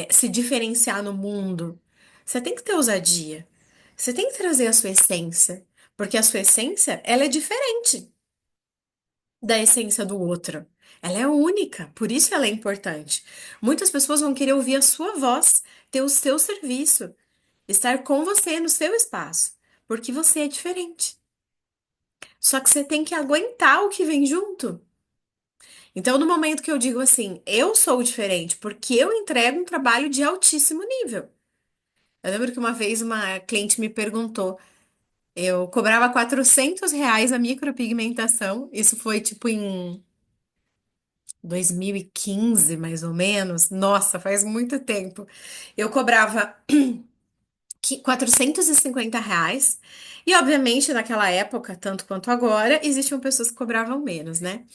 Speaker 1: se diferenciar no mundo? Você tem que ter ousadia. Você tem que trazer a sua essência, porque a sua essência, ela é diferente da essência do outro. Ela é única, por isso ela é importante. Muitas pessoas vão querer ouvir a sua voz, ter o seu serviço, estar com você no seu espaço, porque você é diferente. Só que você tem que aguentar o que vem junto. Então, no momento que eu digo assim, eu sou diferente, porque eu entrego um trabalho de altíssimo nível. Eu lembro que uma vez uma cliente me perguntou, eu cobrava R$ 400 a micropigmentação, isso foi tipo em 2015, mais ou menos. Nossa, faz muito tempo. Eu cobrava R$ 450. E, obviamente, naquela época, tanto quanto agora, existiam pessoas que cobravam menos, né?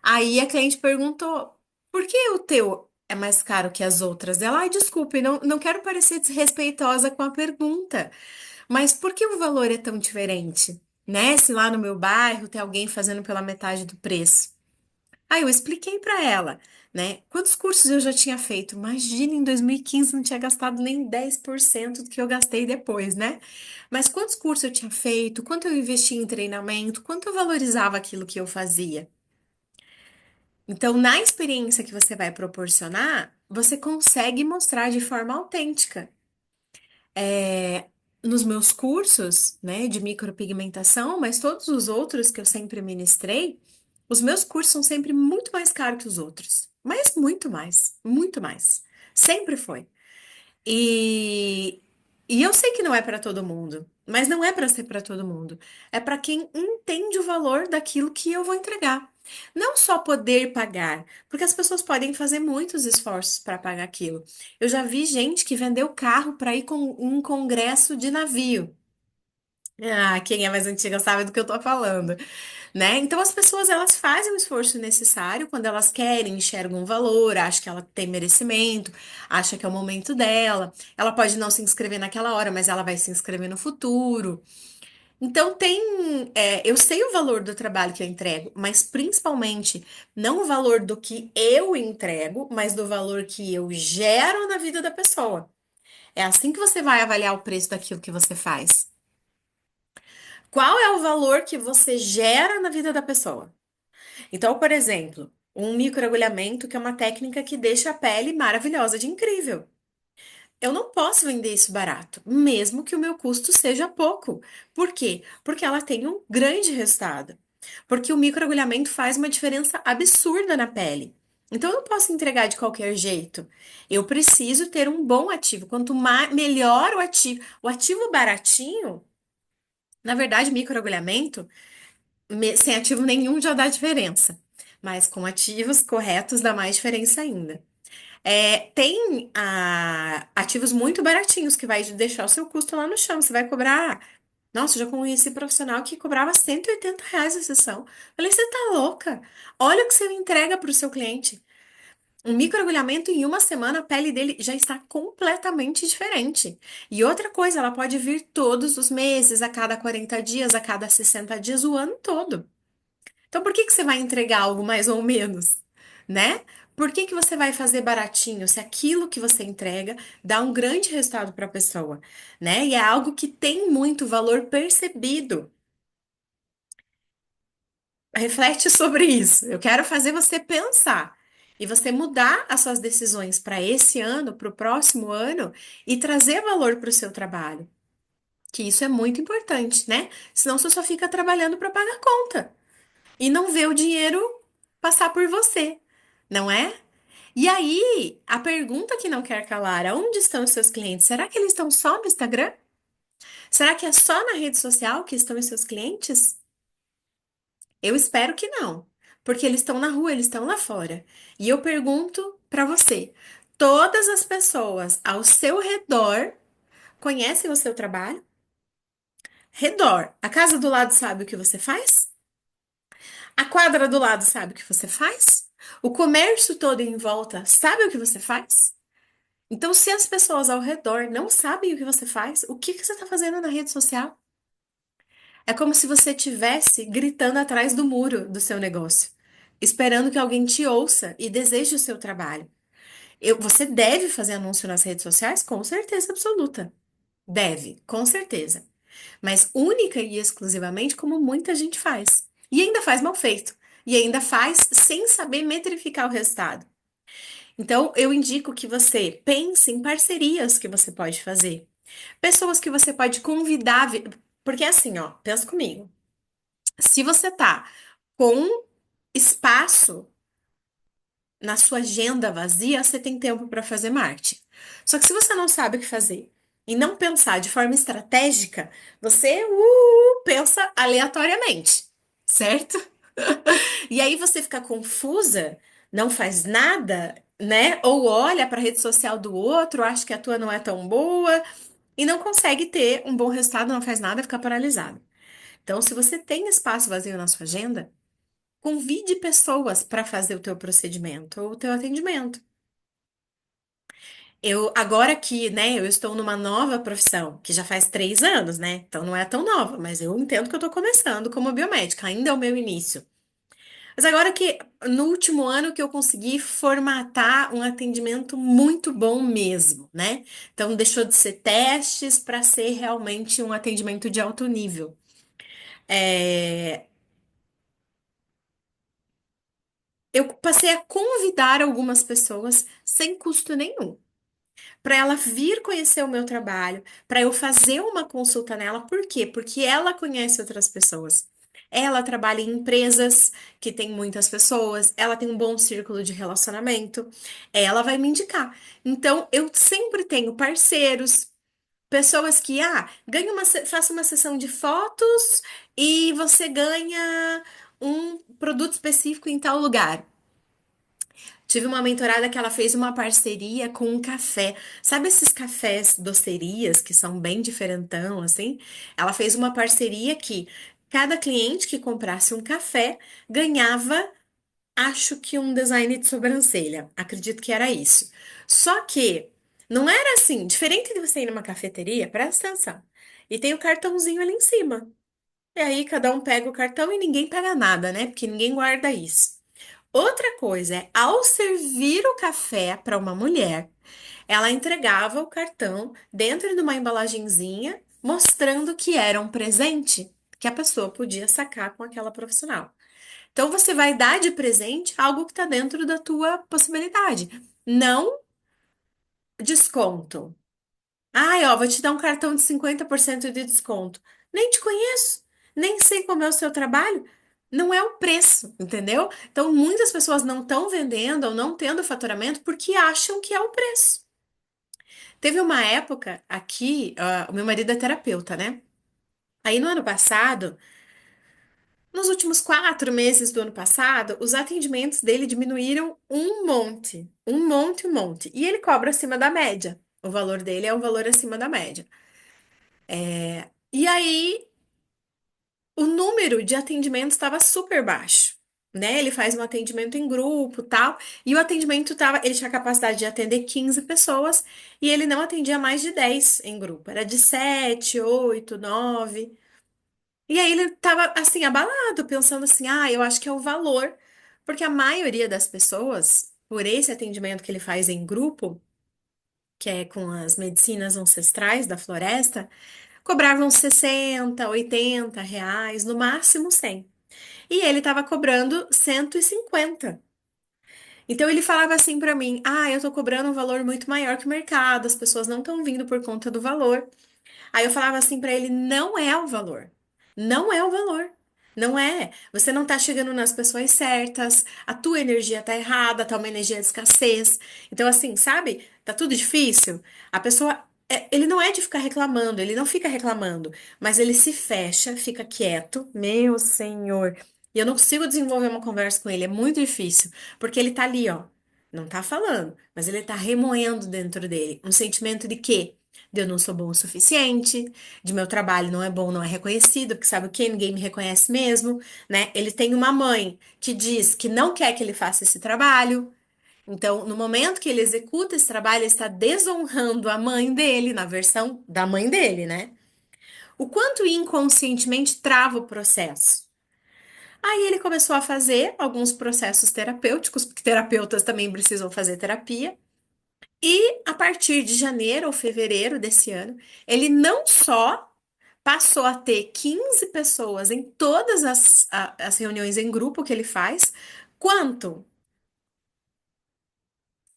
Speaker 1: Aí a cliente perguntou: por que o teu é mais caro que as outras? Ela, ai, desculpe, não quero parecer desrespeitosa com a pergunta, mas por que o valor é tão diferente? Né? Se lá no meu bairro tem alguém fazendo pela metade do preço. Aí eu expliquei pra ela, né? Quantos cursos eu já tinha feito? Imagina, em 2015 não tinha gastado nem 10% do que eu gastei depois, né? Mas quantos cursos eu tinha feito? Quanto eu investi em treinamento? Quanto eu valorizava aquilo que eu fazia? Então, na experiência que você vai proporcionar, você consegue mostrar de forma autêntica. Nos meus cursos, né, de micropigmentação, mas todos os outros que eu sempre ministrei, os meus cursos são sempre muito mais caros que os outros. Mas muito mais, muito mais. Sempre foi. E, e eu sei que não é para todo mundo, mas não é para ser para todo mundo. É para quem entende o valor daquilo que eu vou entregar. Não só poder pagar, porque as pessoas podem fazer muitos esforços para pagar aquilo. Eu já vi gente que vendeu carro para ir com um congresso de navio. Ah, quem é mais antiga sabe do que eu tô falando, né? Então as pessoas elas fazem o esforço necessário quando elas querem, enxergam um valor, acham que ela tem merecimento, acha que é o momento dela. Ela pode não se inscrever naquela hora, mas ela vai se inscrever no futuro. Então eu sei o valor do trabalho que eu entrego, mas principalmente não o valor do que eu entrego, mas do valor que eu gero na vida da pessoa. É assim que você vai avaliar o preço daquilo que você faz. Qual é o valor que você gera na vida da pessoa? Então, por exemplo, um microagulhamento, que é uma técnica que deixa a pele maravilhosa de incrível. Eu não posso vender isso barato, mesmo que o meu custo seja pouco. Por quê? Porque ela tem um grande resultado. Porque o microagulhamento faz uma diferença absurda na pele. Então, eu não posso entregar de qualquer jeito. Eu preciso ter um bom ativo. Quanto melhor o ativo baratinho, na verdade, microagulhamento sem ativo nenhum já dá diferença. Mas com ativos corretos dá mais diferença ainda. Tem ativos muito baratinhos que vai deixar o seu custo lá no chão. Você vai cobrar. Nossa, eu já conheci profissional que cobrava R$ 180 a sessão. Falei, você tá louca? Olha o que você entrega para o seu cliente. Um microagulhamento em uma semana, a pele dele já está completamente diferente. E outra coisa, ela pode vir todos os meses, a cada 40 dias, a cada 60 dias, o ano todo. Então, por que que você vai entregar algo mais ou menos, né? Por que que você vai fazer baratinho se aquilo que você entrega dá um grande resultado para a pessoa, né? E é algo que tem muito valor percebido. Reflete sobre isso. Eu quero fazer você pensar e você mudar as suas decisões para esse ano, para o próximo ano e trazer valor para o seu trabalho. Que isso é muito importante, né? Senão você só fica trabalhando para pagar conta e não vê o dinheiro passar por você, não é? E aí, a pergunta que não quer calar, aonde estão os seus clientes? Será que eles estão só no Instagram? Será que é só na rede social que estão os seus clientes? Eu espero que não, porque eles estão na rua, eles estão lá fora. E eu pergunto para você, todas as pessoas ao seu redor conhecem o seu trabalho? Redor. A casa do lado sabe o que você faz? A quadra do lado sabe o que você faz? O comércio todo em volta sabe o que você faz? Então, se as pessoas ao redor não sabem o que você faz, o que que você está fazendo na rede social? É como se você estivesse gritando atrás do muro do seu negócio, esperando que alguém te ouça e deseje o seu trabalho. Você deve fazer anúncio nas redes sociais, com certeza absoluta. Deve, com certeza. Mas única e exclusivamente como muita gente faz. E ainda faz mal feito. E ainda faz sem saber metrificar o resultado. Então, eu indico que você pense em parcerias que você pode fazer. Pessoas que você pode convidar. Porque assim, ó, pensa comigo. Se você tá com espaço na sua agenda vazia, você tem tempo para fazer marketing. Só que se você não sabe o que fazer e não pensar de forma estratégica, você pensa aleatoriamente, certo? E aí você fica confusa, não faz nada, né? Ou olha para a rede social do outro, acha que a tua não é tão boa e não consegue ter um bom resultado, não faz nada, fica paralisado. Então, se você tem espaço vazio na sua agenda, convide pessoas para fazer o teu procedimento ou o teu atendimento. Eu, agora que, né, eu estou numa nova profissão, que já faz 3 anos, né? Então não é tão nova, mas eu entendo que eu estou começando como biomédica, ainda é o meu início. Mas agora que, no último ano que eu consegui formatar um atendimento muito bom mesmo, né? Então deixou de ser testes para ser realmente um atendimento de alto nível. É, eu passei a convidar algumas pessoas sem custo nenhum, para ela vir conhecer o meu trabalho, para eu fazer uma consulta nela. Por quê? Porque ela conhece outras pessoas. Ela trabalha em empresas que tem muitas pessoas, ela tem um bom círculo de relacionamento, ela vai me indicar. Então, eu sempre tenho parceiros, pessoas que, ganha faça uma sessão de fotos e você ganha um produto específico em tal lugar. Tive uma mentorada que ela fez uma parceria com um café. Sabe esses cafés docerias que são bem diferentão, assim? Ela fez uma parceria que cada cliente que comprasse um café ganhava, acho que um design de sobrancelha. Acredito que era isso. Só que não era assim, diferente de você ir numa cafeteria, presta atenção. E tem o cartãozinho ali em cima. E aí cada um pega o cartão e ninguém pega nada, né? Porque ninguém guarda isso. Outra coisa é, ao servir o café para uma mulher, ela entregava o cartão dentro de uma embalagenzinha, mostrando que era um presente que a pessoa podia sacar com aquela profissional. Então você vai dar de presente algo que está dentro da tua possibilidade, não desconto. Ai, ó, vou te dar um cartão de 50% de desconto. Nem te conheço, nem sei como é o seu trabalho. Não é o preço, entendeu? Então, muitas pessoas não estão vendendo ou não tendo faturamento porque acham que é o preço. Teve uma época aqui, o meu marido é terapeuta, né? Aí no ano passado, nos últimos 4 meses do ano passado, os atendimentos dele diminuíram um monte, um monte, um monte. E ele cobra acima da média. O valor dele é um valor acima da média. E aí, o número de atendimentos estava super baixo, né? Ele faz um atendimento em grupo, tal, e o atendimento tava, ele tinha capacidade de atender 15 pessoas e ele não atendia mais de 10 em grupo, era de 7, 8, 9. E aí ele tava assim abalado, pensando assim: "Ah, eu acho que é o valor", porque a maioria das pessoas, por esse atendimento que ele faz em grupo, que é com as medicinas ancestrais da floresta, cobravam 60, 80 reais, no máximo 100. E ele estava cobrando 150. Então ele falava assim para mim: eu tô cobrando um valor muito maior que o mercado, as pessoas não estão vindo por conta do valor. Aí eu falava assim pra ele: não é o valor. Não é o valor. Não é. Você não tá chegando nas pessoas certas, a tua energia tá errada, tá uma energia de escassez. Então, assim, sabe? Tá tudo difícil. A pessoa. Ele não é de ficar reclamando, ele não fica reclamando, mas ele se fecha, fica quieto. Meu senhor. E eu não consigo desenvolver uma conversa com ele, é muito difícil, porque ele tá ali, ó. Não tá falando, mas ele tá remoendo dentro dele um sentimento de quê? De eu não sou bom o suficiente, de meu trabalho não é bom, não é reconhecido, porque sabe o que? Ninguém me reconhece mesmo, né? Ele tem uma mãe que diz que não quer que ele faça esse trabalho. Então, no momento que ele executa esse trabalho, ele está desonrando a mãe dele, na versão da mãe dele, né? O quanto inconscientemente trava o processo. Aí ele começou a fazer alguns processos terapêuticos, porque terapeutas também precisam fazer terapia. E a partir de janeiro ou fevereiro desse ano, ele não só passou a ter 15 pessoas em todas as reuniões em grupo que ele faz, quanto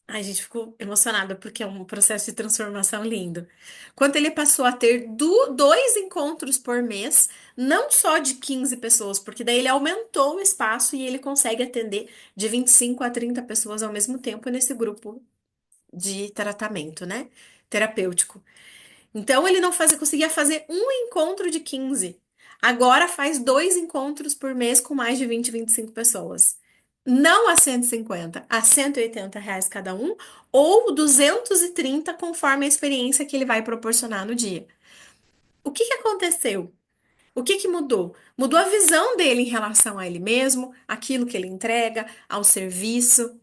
Speaker 1: Ai, gente, ficou emocionada porque é um processo de transformação lindo. Quanto ele passou a ter dois encontros por mês, não só de 15 pessoas, porque daí ele aumentou o espaço e ele consegue atender de 25 a 30 pessoas ao mesmo tempo nesse grupo de tratamento, né? Terapêutico. Então ele não fazia, conseguia fazer um encontro de 15. Agora faz dois encontros por mês com mais de 20, 25 pessoas. Não a 150, a 180 reais cada um, ou 230 conforme a experiência que ele vai proporcionar no dia. O que que aconteceu? O que que mudou? Mudou a visão dele em relação a ele mesmo, aquilo que ele entrega, ao serviço.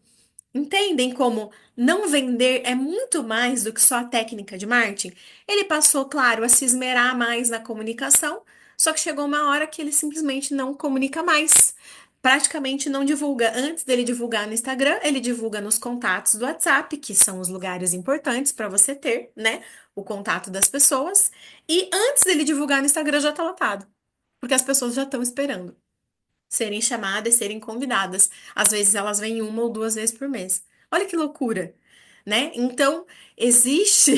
Speaker 1: Entendem como não vender é muito mais do que só a técnica de marketing? Ele passou, claro, a se esmerar mais na comunicação, só que chegou uma hora que ele simplesmente não comunica mais. Praticamente não divulga. Antes dele divulgar no Instagram, ele divulga nos contatos do WhatsApp, que são os lugares importantes para você ter, né? O contato das pessoas. E antes dele divulgar no Instagram, já tá lotado, porque as pessoas já estão esperando serem chamadas, serem convidadas. Às vezes elas vêm uma ou duas vezes por mês. Olha que loucura, né? Então, existe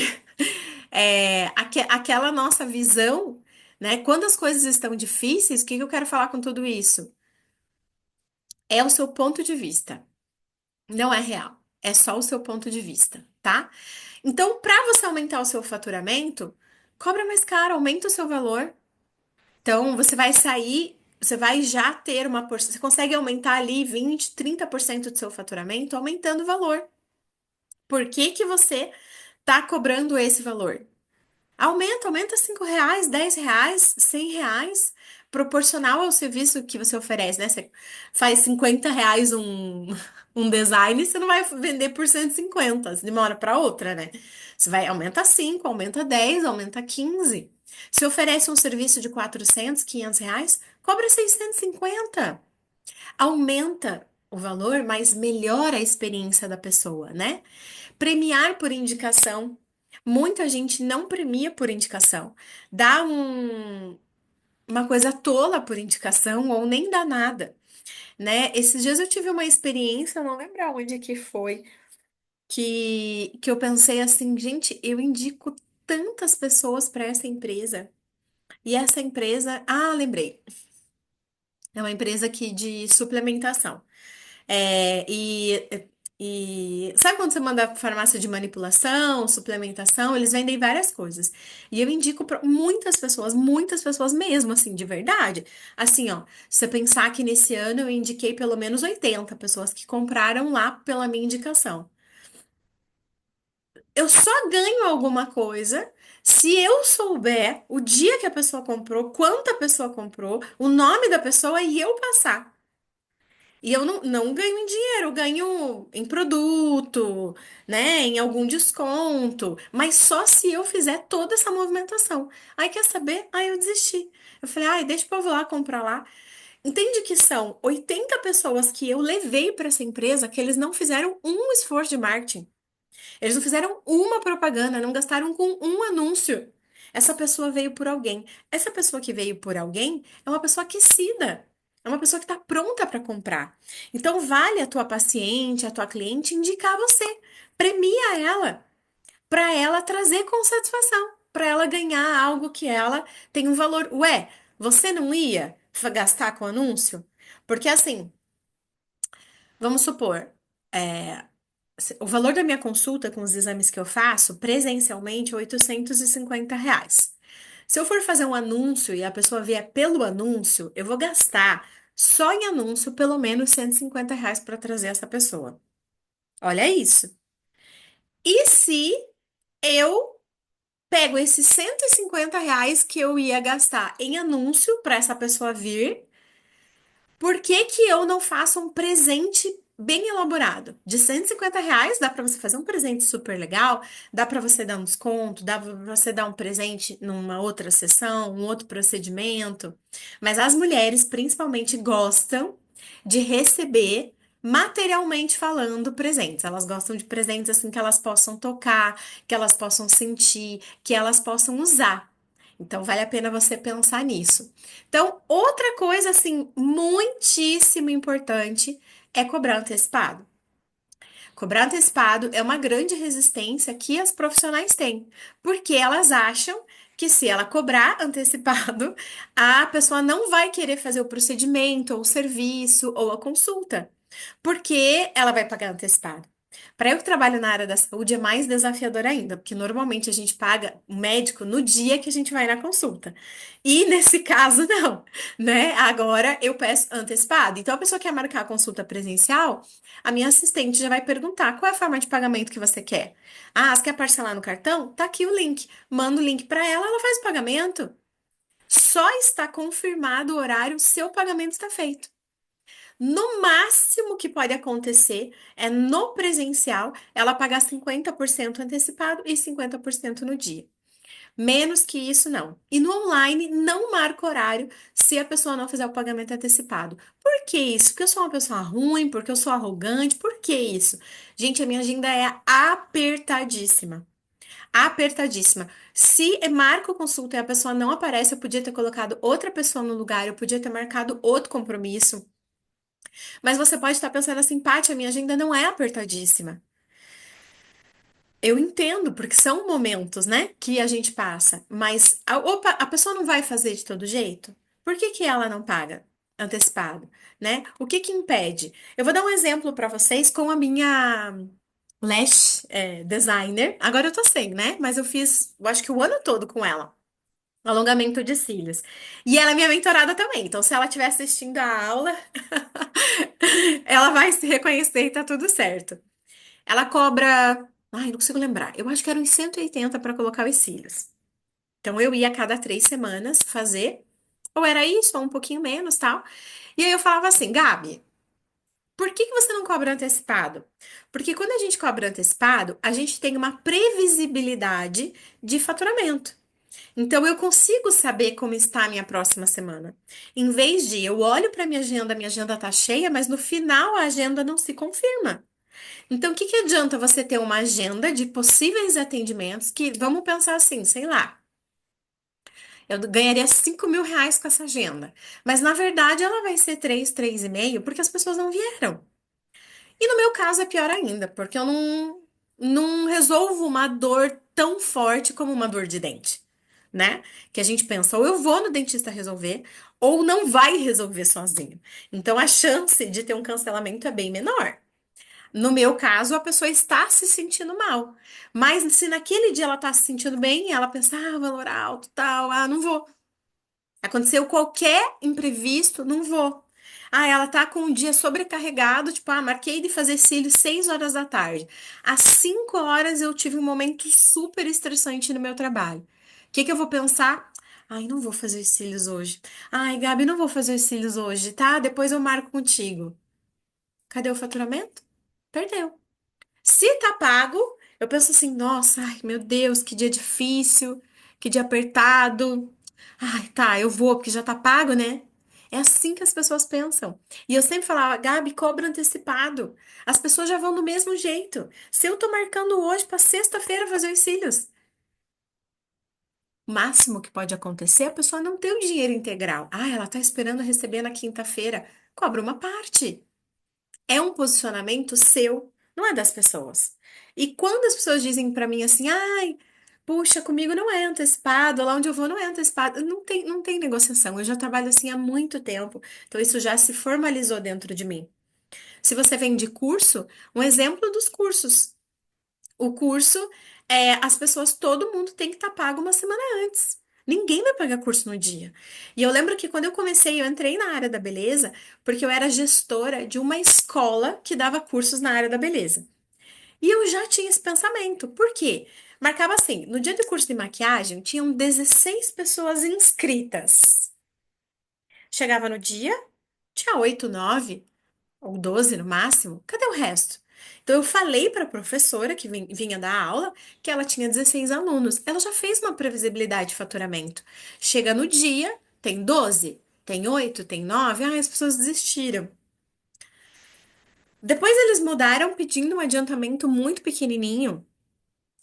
Speaker 1: aquela nossa visão, né? Quando as coisas estão difíceis, o que que eu quero falar com tudo isso? É o seu ponto de vista, não é real. É só o seu ponto de vista, tá? Então, para você aumentar o seu faturamento, cobra mais caro, aumenta o seu valor. Então, você vai já ter uma porção, você consegue aumentar ali 20, 30% do seu faturamento aumentando o valor. Por que que você tá cobrando esse valor? Aumenta R$ 5, R$ 10, R$ 100, proporcional ao serviço que você oferece, né? Você faz R$ 50 um design, você não vai vender por 150 de uma hora para outra, né? Você vai, aumenta 5, aumenta 10, aumenta 15. Se oferece um serviço de 400, R$ 500, cobra 650. Aumenta o valor, mas melhora a experiência da pessoa, né? Premiar por indicação. Muita gente não premia por indicação. Dá uma coisa tola por indicação ou nem dá nada, né? Esses dias eu tive uma experiência, eu não lembro aonde que foi, que eu pensei assim, gente, eu indico tantas pessoas para essa empresa. E essa empresa, lembrei, é uma empresa aqui de suplementação. É, e sabe quando você manda farmácia de manipulação, suplementação, eles vendem várias coisas. E eu indico para muitas pessoas mesmo, assim, de verdade. Assim, ó, se você pensar que nesse ano eu indiquei pelo menos 80 pessoas que compraram lá pela minha indicação. Eu só ganho alguma coisa se eu souber o dia que a pessoa comprou, quanta pessoa comprou, o nome da pessoa e eu passar. E eu não ganho em dinheiro, eu ganho em produto, né? Em algum desconto, mas só se eu fizer toda essa movimentação. Aí quer saber? Aí eu desisti. Eu falei, ai, deixa o povo lá comprar lá. Entende que são 80 pessoas que eu levei para essa empresa que eles não fizeram um esforço de marketing. Eles não fizeram uma propaganda, não gastaram com um anúncio. Essa pessoa veio por alguém. Essa pessoa que veio por alguém é uma pessoa aquecida. É uma pessoa que está pronta para comprar. Então, vale a tua paciente, a tua cliente indicar você. Premia ela, para ela trazer com satisfação, para ela ganhar algo que ela tem um valor. Ué, você não ia gastar com anúncio? Porque assim, vamos supor. O valor da minha consulta com os exames que eu faço presencialmente é R$ 850. Se eu for fazer um anúncio e a pessoa vier pelo anúncio, eu vou gastar só em anúncio pelo menos R$ 150 para trazer essa pessoa. Olha isso. E se eu pego esses R$ 150 que eu ia gastar em anúncio para essa pessoa vir, por que que eu não faço um presente bem elaborado? De R$ 150 dá para você fazer um presente super legal, dá para você dar um desconto, dá para você dar um presente numa outra sessão, um outro procedimento. Mas as mulheres principalmente gostam de receber materialmente falando, presentes. Elas gostam de presentes assim que elas possam tocar, que elas possam sentir, que elas possam usar. Então, vale a pena você pensar nisso. Então, outra coisa assim muitíssimo importante é cobrar antecipado. Cobrar antecipado é uma grande resistência que as profissionais têm, porque elas acham que se ela cobrar antecipado, a pessoa não vai querer fazer o procedimento, ou o serviço, ou a consulta, porque ela vai pagar antecipado. Para eu que trabalho na área da saúde é mais desafiador ainda, porque normalmente a gente paga o médico no dia que a gente vai na consulta. E nesse caso, não, né? Agora eu peço antecipado. Então a pessoa quer marcar a consulta presencial. A minha assistente já vai perguntar qual é a forma de pagamento que você quer. Ah, você quer parcelar no cartão? Tá aqui o link. Manda o link para ela, ela faz o pagamento. Só está confirmado o horário se o pagamento está feito. No máximo que pode acontecer é no presencial ela pagar 50% antecipado e 50% no dia. Menos que isso, não. E no online, não marca horário se a pessoa não fizer o pagamento antecipado. Por que isso? Porque eu sou uma pessoa ruim, porque eu sou arrogante, por que isso? Gente, a minha agenda é apertadíssima. Apertadíssima. Se marco consulta e a pessoa não aparece, eu podia ter colocado outra pessoa no lugar, eu podia ter marcado outro compromisso. Mas você pode estar pensando assim, Paty, a minha agenda não é apertadíssima. Eu entendo, porque são momentos, né, que a gente passa, mas opa, a pessoa não vai fazer de todo jeito? Por que que ela não paga antecipado, né? O que que impede? Eu vou dar um exemplo para vocês com a minha lash designer. Agora eu tô sem, né? Mas eu fiz, eu acho que o ano todo com ela. Alongamento de cílios. E ela é minha mentorada também. Então, se ela estiver assistindo a aula, ela vai se reconhecer e tá tudo certo. Ela cobra. Ai, não consigo lembrar. Eu acho que eram uns 180 para colocar os cílios. Então eu ia a cada 3 semanas fazer. Ou era isso, ou um pouquinho menos, tal. E aí eu falava assim, Gabi, por que que você não cobra antecipado? Porque quando a gente cobra antecipado, a gente tem uma previsibilidade de faturamento. Então eu consigo saber como está a minha próxima semana. Em vez de eu olho para minha agenda tá cheia, mas no final a agenda não se confirma. Então, o que que adianta você ter uma agenda de possíveis atendimentos que, vamos pensar assim, sei lá, eu ganharia R$ 5.000 com essa agenda. Mas, na verdade, ela vai ser 3, 3,5, porque as pessoas não vieram. E no meu caso é pior ainda, porque eu não resolvo uma dor tão forte como uma dor de dente, né? Que a gente pensa, ou eu vou no dentista resolver, ou não vai resolver sozinho. Então, a chance de ter um cancelamento é bem menor. No meu caso, a pessoa está se sentindo mal. Mas se naquele dia ela está se sentindo bem, ela pensa, ah, valor alto, tal, ah, não vou. Aconteceu qualquer imprevisto, não vou. Ah, ela tá com um dia sobrecarregado, tipo, ah, marquei de fazer cílios 6 horas da tarde. Às 5 horas eu tive um momento super estressante no meu trabalho. O que que eu vou pensar? Ai, não vou fazer os cílios hoje. Ai, Gabi, não vou fazer os cílios hoje, tá? Depois eu marco contigo. Cadê o faturamento? Perdeu. Se tá pago, eu penso assim, nossa, ai, meu Deus, que dia difícil, que dia apertado. Ai, tá, eu vou, porque já tá pago, né? É assim que as pessoas pensam. E eu sempre falava, Gabi, cobra antecipado. As pessoas já vão do mesmo jeito. Se eu tô marcando hoje pra sexta-feira fazer os cílios, o máximo que pode acontecer é a pessoa não ter o dinheiro integral. Ah, ela tá esperando receber na quinta-feira. Cobra uma parte. É um posicionamento seu, não é das pessoas. E quando as pessoas dizem pra mim assim, ai, puxa, comigo não é antecipado, lá onde eu vou não é antecipado, não tem negociação. Eu já trabalho assim há muito tempo, então isso já se formalizou dentro de mim. Se você vende curso, um exemplo dos cursos. O curso, as pessoas, todo mundo tem que estar pago uma semana antes. Ninguém vai pagar curso no dia. E eu lembro que quando eu comecei, eu entrei na área da beleza, porque eu era gestora de uma escola que dava cursos na área da beleza. E eu já tinha esse pensamento. Por quê? Marcava assim, no dia do curso de maquiagem, tinham 16 pessoas inscritas. Chegava no dia, tinha 8, 9 ou 12 no máximo, cadê o resto? Então eu falei para a professora que vinha dar aula que ela tinha 16 alunos. Ela já fez uma previsibilidade de faturamento. Chega no dia, tem 12, tem 8, tem 9, as pessoas desistiram. Depois eles mudaram pedindo um adiantamento muito pequenininho,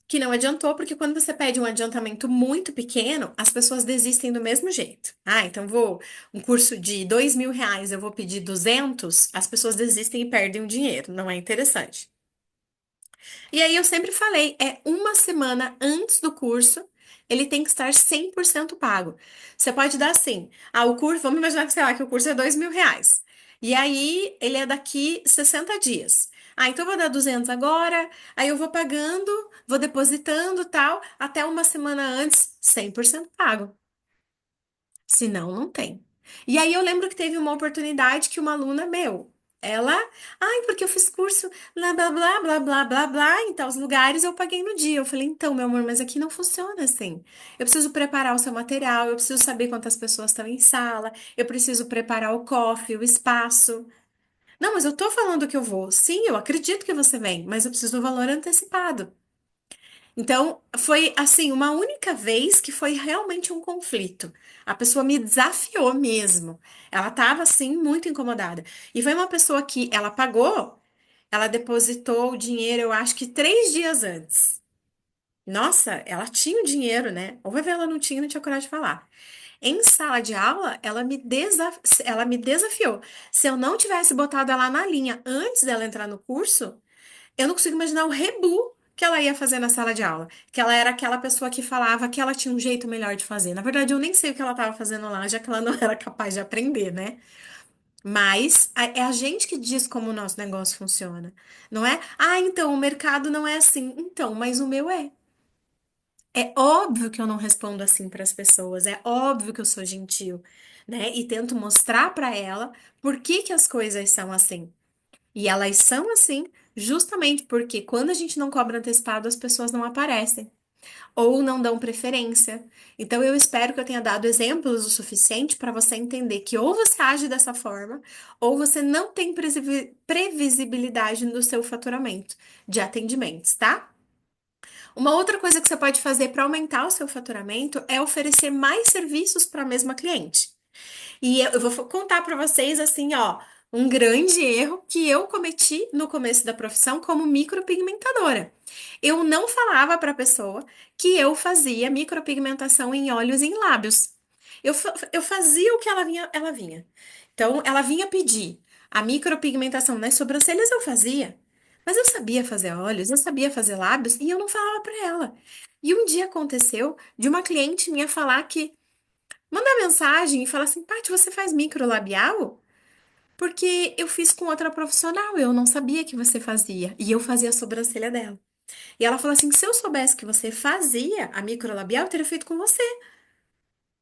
Speaker 1: que não adiantou, porque quando você pede um adiantamento muito pequeno, as pessoas desistem do mesmo jeito. Ah, então vou, um curso de R$ 2.000, eu vou pedir 200, as pessoas desistem e perdem o dinheiro, não é interessante. E aí eu sempre falei, é uma semana antes do curso, ele tem que estar 100% pago. Você pode dar assim, o curso, vamos imaginar que, sei lá, que o curso é R$ 2.000. E aí ele é daqui 60 dias. Ah, então eu vou dar 200 agora, aí eu vou pagando, vou depositando tal, até uma semana antes, 100% pago. Senão, não tem. E aí eu lembro que teve uma oportunidade que uma aluna meu, ela, ai, porque eu fiz curso, blá, blá, blá, blá, blá, blá, blá, em tais lugares eu paguei no dia. Eu falei, então, meu amor, mas aqui não funciona assim. Eu preciso preparar o seu material, eu preciso saber quantas pessoas estão em sala, eu preciso preparar o cofre, o espaço. Não, mas eu tô falando que eu vou. Sim, eu acredito que você vem, mas eu preciso do valor antecipado. Então, foi assim, uma única vez que foi realmente um conflito. A pessoa me desafiou mesmo. Ela estava assim muito incomodada. E foi uma pessoa que ela pagou, ela depositou o dinheiro, eu acho que 3 dias antes. Nossa, ela tinha o dinheiro, né? Ou vai ver, ela não tinha, não tinha coragem de falar. Em sala de aula, ela me desafiou. Se eu não tivesse botado ela na linha antes dela entrar no curso, eu não consigo imaginar o rebu que ela ia fazer na sala de aula. Que ela era aquela pessoa que falava que ela tinha um jeito melhor de fazer. Na verdade, eu nem sei o que ela estava fazendo lá, já que ela não era capaz de aprender, né? Mas é a gente que diz como o nosso negócio funciona, não é? Ah, então o mercado não é assim. Então, mas o meu é. É óbvio que eu não respondo assim para as pessoas, é óbvio que eu sou gentil, né? E tento mostrar para ela por que que as coisas são assim. E elas são assim justamente porque quando a gente não cobra antecipado, as pessoas não aparecem ou não dão preferência. Então eu espero que eu tenha dado exemplos o suficiente para você entender que ou você age dessa forma, ou você não tem previsibilidade no seu faturamento de atendimentos, tá? Uma outra coisa que você pode fazer para aumentar o seu faturamento é oferecer mais serviços para a mesma cliente. E eu vou contar para vocês assim, ó, um grande erro que eu cometi no começo da profissão como micropigmentadora. Eu não falava para a pessoa que eu fazia micropigmentação em olhos e em lábios. Eu fazia o que ela vinha. Então, ela vinha pedir a micropigmentação nas sobrancelhas, eu fazia. Mas eu sabia fazer olhos, eu sabia fazer lábios e eu não falava para ela. E um dia aconteceu de uma cliente minha falar que mandar mensagem e falar assim, Paty, você faz microlabial? Porque eu fiz com outra profissional, eu não sabia que você fazia. E eu fazia a sobrancelha dela. E ela falou assim, se eu soubesse que você fazia a microlabial, eu teria feito com você.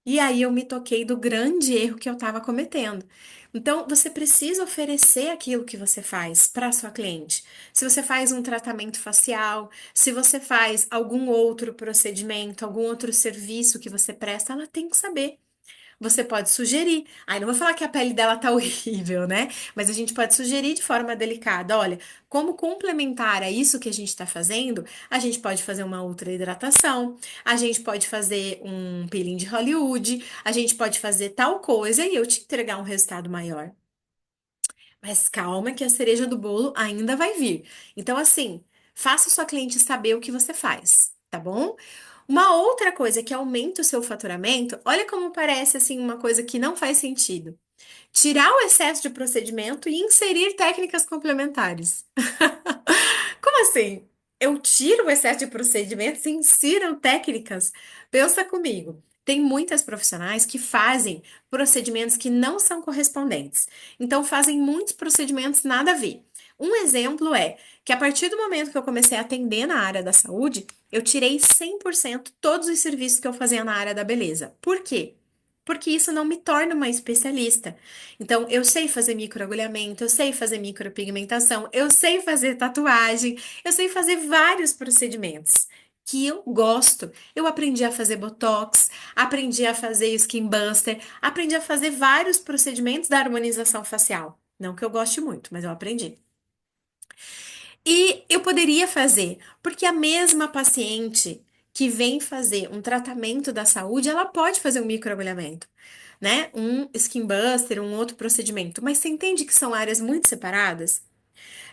Speaker 1: E aí eu me toquei do grande erro que eu estava cometendo. Então, você precisa oferecer aquilo que você faz para sua cliente. Se você faz um tratamento facial, se você faz algum outro procedimento, algum outro serviço que você presta, ela tem que saber. Você pode sugerir. Ai, não vou falar que a pele dela tá horrível, né? Mas a gente pode sugerir de forma delicada. Olha, como complementar a isso que a gente está fazendo, a gente pode fazer uma ultra hidratação, a gente pode fazer um peeling de Hollywood, a gente pode fazer tal coisa e eu te entregar um resultado maior. Mas calma que a cereja do bolo ainda vai vir. Então, assim, faça sua cliente saber o que você faz, tá bom? Uma outra coisa que aumenta o seu faturamento, olha como parece assim uma coisa que não faz sentido. Tirar o excesso de procedimento e inserir técnicas complementares. Como assim? Eu tiro o excesso de procedimentos e insiro técnicas? Pensa comigo. Tem muitas profissionais que fazem procedimentos que não são correspondentes. Então, fazem muitos procedimentos nada a ver. Um exemplo é que a partir do momento que eu comecei a atender na área da saúde, eu tirei 100% todos os serviços que eu fazia na área da beleza. Por quê? Porque isso não me torna uma especialista. Então, eu sei fazer microagulhamento, eu sei fazer micropigmentação, eu sei fazer tatuagem, eu sei fazer vários procedimentos que eu gosto. Eu aprendi a fazer botox, aprendi a fazer skin buster, aprendi a fazer vários procedimentos da harmonização facial. Não que eu goste muito, mas eu aprendi. E eu poderia fazer, porque a mesma paciente que vem fazer um tratamento da saúde, ela pode fazer um microagulhamento, né? Um skin buster, um outro procedimento. Mas você entende que são áreas muito separadas?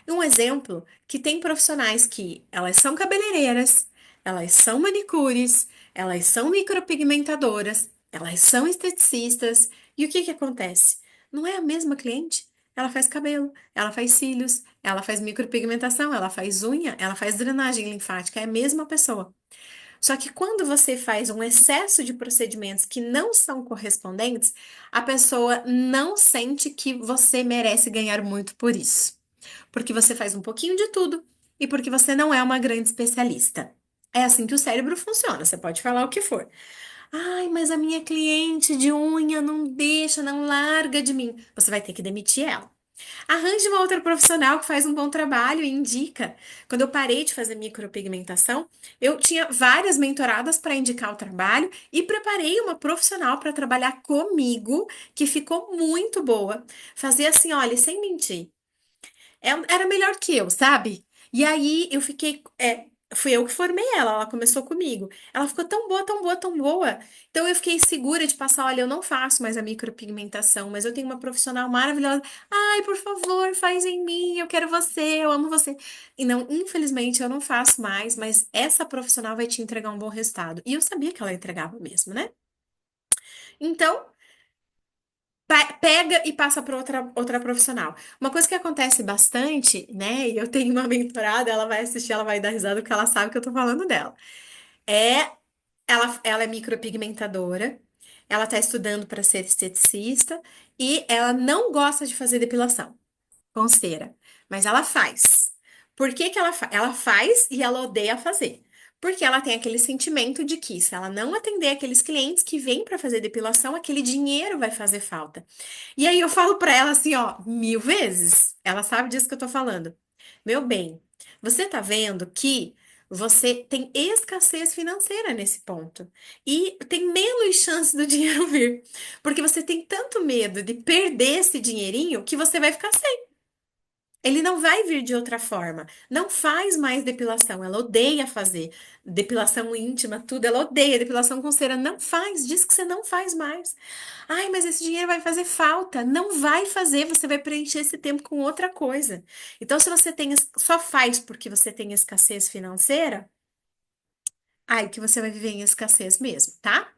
Speaker 1: Um exemplo que tem profissionais que elas são cabeleireiras, elas são manicures, elas são micropigmentadoras, elas são esteticistas. E o que que acontece? Não é a mesma cliente? Ela faz cabelo, ela faz cílios, ela faz micropigmentação, ela faz unha, ela faz drenagem linfática, é a mesma pessoa. Só que quando você faz um excesso de procedimentos que não são correspondentes, a pessoa não sente que você merece ganhar muito por isso. Porque você faz um pouquinho de tudo e porque você não é uma grande especialista. É assim que o cérebro funciona, você pode falar o que for. Ai, mas a minha cliente de unha não deixa, não larga de mim. Você vai ter que demitir ela. Arranje uma outra profissional que faz um bom trabalho e indica. Quando eu parei de fazer micropigmentação, eu tinha várias mentoradas para indicar o trabalho e preparei uma profissional para trabalhar comigo, que ficou muito boa. Fazia assim, olha, sem mentir. Era melhor que eu, sabe? E aí eu fiquei. Fui eu que formei ela, ela começou comigo. Ela ficou tão boa, tão boa, tão boa. Então eu fiquei segura de passar: olha, eu não faço mais a micropigmentação, mas eu tenho uma profissional maravilhosa. Ai, por favor, faz em mim, eu quero você, eu amo você. E não, infelizmente, eu não faço mais, mas essa profissional vai te entregar um bom resultado. E eu sabia que ela entregava mesmo, né? Então. Pega e passa para outra profissional. Uma coisa que acontece bastante, né? E eu tenho uma mentorada, ela vai assistir, ela vai dar risada porque ela sabe que eu tô falando dela. É, ela é micropigmentadora, ela tá estudando para ser esteticista e ela não gosta de fazer depilação com cera, mas ela faz. Por que que ela faz e ela odeia fazer? Porque ela tem aquele sentimento de que se ela não atender aqueles clientes que vêm para fazer depilação, aquele dinheiro vai fazer falta. E aí eu falo pra ela assim, ó, 1000 vezes. Ela sabe disso que eu tô falando. Meu bem, você tá vendo que você tem escassez financeira nesse ponto e tem menos chance do dinheiro vir, porque você tem tanto medo de perder esse dinheirinho que você vai ficar sem. Ele não vai vir de outra forma. Não faz mais depilação. Ela odeia fazer depilação íntima, tudo. Ela odeia depilação com cera. Não faz. Diz que você não faz mais. Ai, mas esse dinheiro vai fazer falta. Não vai fazer. Você vai preencher esse tempo com outra coisa. Então, se você tem, só faz porque você tem escassez financeira, ai, que você vai viver em escassez mesmo, tá?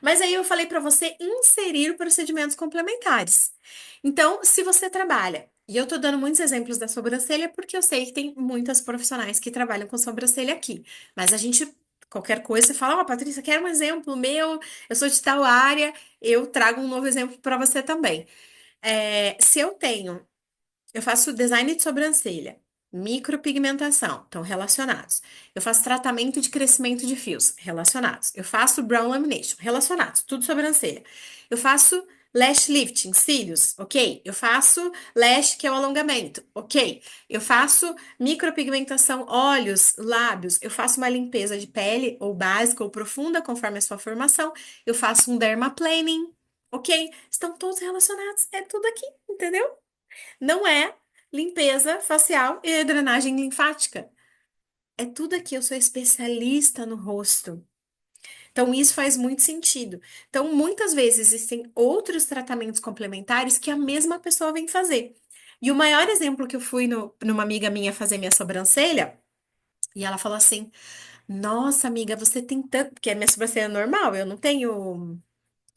Speaker 1: Mas aí eu falei para você inserir procedimentos complementares. Então, se você trabalha, e eu tô dando muitos exemplos da sobrancelha porque eu sei que tem muitas profissionais que trabalham com sobrancelha aqui. Mas a gente, qualquer coisa, você fala, ó, Patrícia, quero um exemplo meu, eu sou de tal área, eu trago um novo exemplo para você também. Se eu tenho eu faço design de sobrancelha, micropigmentação, estão relacionados. Eu faço tratamento de crescimento de fios, relacionados. Eu faço brow lamination, relacionados, tudo sobrancelha. Eu faço lash lifting, cílios, ok? Eu faço lash, que é o alongamento, ok? Eu faço micropigmentação, olhos, lábios. Eu faço uma limpeza de pele, ou básica ou profunda, conforme a sua formação. Eu faço um dermaplaning, ok? Estão todos relacionados, é tudo aqui, entendeu? Não é limpeza facial e drenagem linfática. É tudo aqui, eu sou especialista no rosto. Então, isso faz muito sentido. Então, muitas vezes existem outros tratamentos complementares que a mesma pessoa vem fazer. E o maior exemplo que eu fui numa amiga minha fazer minha sobrancelha, e ela falou assim: Nossa, amiga, você tem tanto. Porque a minha sobrancelha é normal, eu não tenho.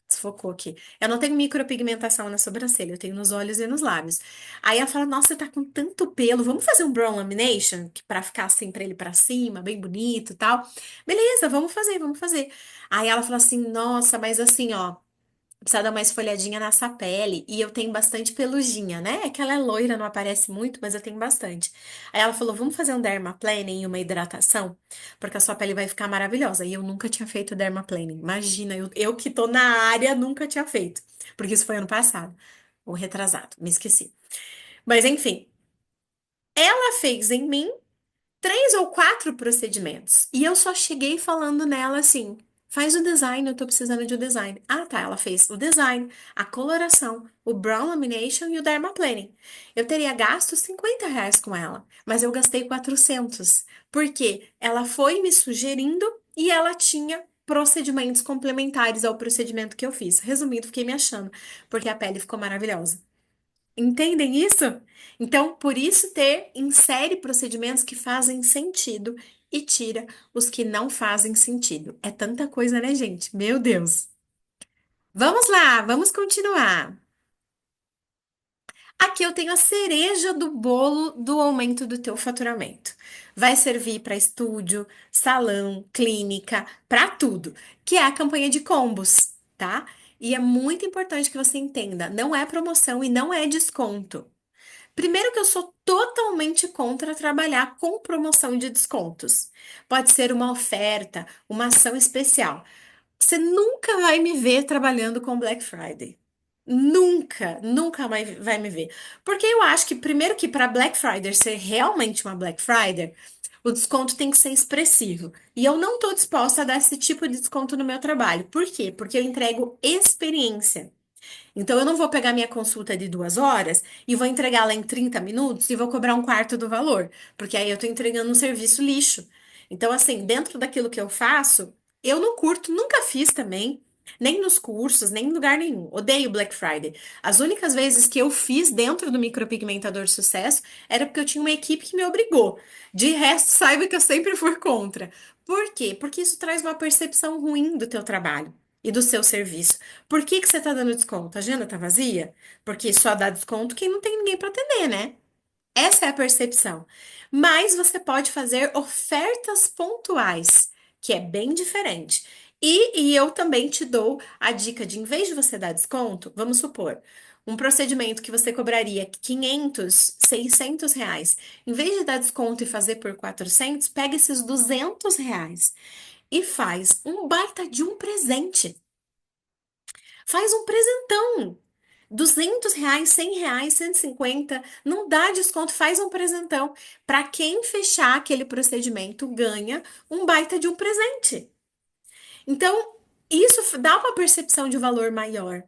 Speaker 1: Desfocou aqui. Eu não tenho micropigmentação na sobrancelha, eu tenho nos olhos e nos lábios. Aí ela fala: Nossa, você tá com tanto pelo, vamos fazer um brow lamination? Que pra ficar assim pra ele pra cima, bem bonito e tal. Beleza, vamos fazer, vamos fazer. Aí ela fala assim: Nossa, mas assim, ó. Precisa dar uma esfolhadinha nessa pele. E eu tenho bastante peluginha, né? É que ela é loira, não aparece muito, mas eu tenho bastante. Aí ela falou: Vamos fazer um dermaplaning e uma hidratação? Porque a sua pele vai ficar maravilhosa. E eu nunca tinha feito dermaplaning. Imagina, eu que tô na área nunca tinha feito. Porque isso foi ano passado. Ou retrasado, me esqueci. Mas enfim, ela fez em mim 3 ou 4 procedimentos. E eu só cheguei falando nela assim: faz o design, eu tô precisando de um design. Ah, tá. Ela fez o design, a coloração, o brow lamination e o dermaplaning. Eu teria gasto R$ 50 com ela, mas eu gastei 400, porque ela foi me sugerindo e ela tinha procedimentos complementares ao procedimento que eu fiz. Resumindo, fiquei me achando, porque a pele ficou maravilhosa. Entendem isso? Então, por isso insere procedimentos que fazem sentido e tira os que não fazem sentido. É tanta coisa, né, gente? Meu Deus. Vamos lá, vamos continuar. Aqui eu tenho a cereja do bolo do aumento do teu faturamento. Vai servir para estúdio, salão, clínica, para tudo, que é a campanha de combos, tá? E é muito importante que você entenda, não é promoção e não é desconto. Primeiro que eu sou totalmente contra trabalhar com promoção de descontos. Pode ser uma oferta, uma ação especial. Você nunca vai me ver trabalhando com Black Friday. Nunca, nunca vai me ver. Porque eu acho que, primeiro, que para Black Friday ser realmente uma Black Friday, o desconto tem que ser expressivo. E eu não estou disposta a dar esse tipo de desconto no meu trabalho. Por quê? Porque eu entrego experiência. Então, eu não vou pegar minha consulta de 2 horas e vou entregá-la em 30 minutos e vou cobrar um quarto do valor, porque aí eu estou entregando um serviço lixo. Então, assim, dentro daquilo que eu faço, eu não curto, nunca fiz também, nem nos cursos, nem em lugar nenhum. Odeio Black Friday. As únicas vezes que eu fiz dentro do micropigmentador de sucesso era porque eu tinha uma equipe que me obrigou. De resto, saiba que eu sempre fui contra. Por quê? Porque isso traz uma percepção ruim do teu trabalho e do seu serviço. Por que que você está dando desconto? A agenda tá vazia? Porque só dá desconto quem não tem ninguém para atender, né? Essa é a percepção. Mas você pode fazer ofertas pontuais, que é bem diferente. E eu também te dou a dica de, em vez de você dar desconto, vamos supor, um procedimento que você cobraria 500, 600 reais. Em vez de dar desconto e fazer por 400, pega esses 200 reais e faz um baita de um presente. Faz um presentão. 200 reais, 100 reais, 150, não dá desconto, faz um presentão. Para quem fechar aquele procedimento, ganha um baita de um presente. Então, isso dá uma percepção de valor maior,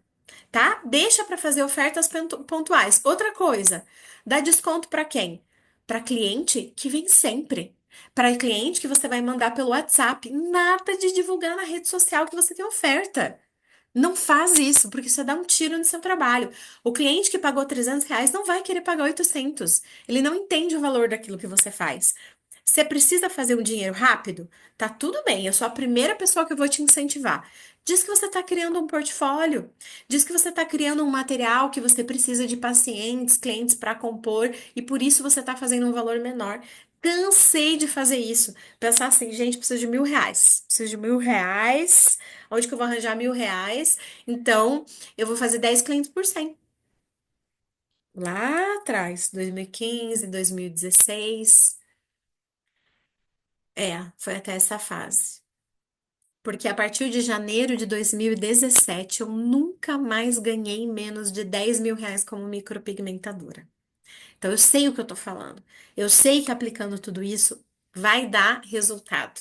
Speaker 1: tá? Deixa para fazer ofertas pontuais. Outra coisa, dá desconto para quem? Para cliente que vem sempre. Para cliente que você vai mandar pelo WhatsApp. Nada de divulgar na rede social que você tem oferta. Não faz isso, porque você dá um tiro no seu trabalho. O cliente que pagou 300 reais não vai querer pagar 800. Ele não entende o valor daquilo que você faz. Você precisa fazer um dinheiro rápido? Tá tudo bem, eu sou a primeira pessoa que eu vou te incentivar. Diz que você está criando um portfólio. Diz que você está criando um material que você precisa de pacientes, clientes para compor e por isso você está fazendo um valor menor. Cansei de fazer isso. Pensar assim, gente, preciso de 1.000 reais. Preciso de 1.000 reais. Onde que eu vou arranjar 1.000 reais? Então, eu vou fazer 10 clientes por 100. Lá atrás, 2015, 2016. É, foi até essa fase. Porque a partir de janeiro de 2017, eu nunca mais ganhei menos de 10.000 reais como micropigmentadora. Então, eu sei o que eu tô falando. Eu sei que aplicando tudo isso vai dar resultado.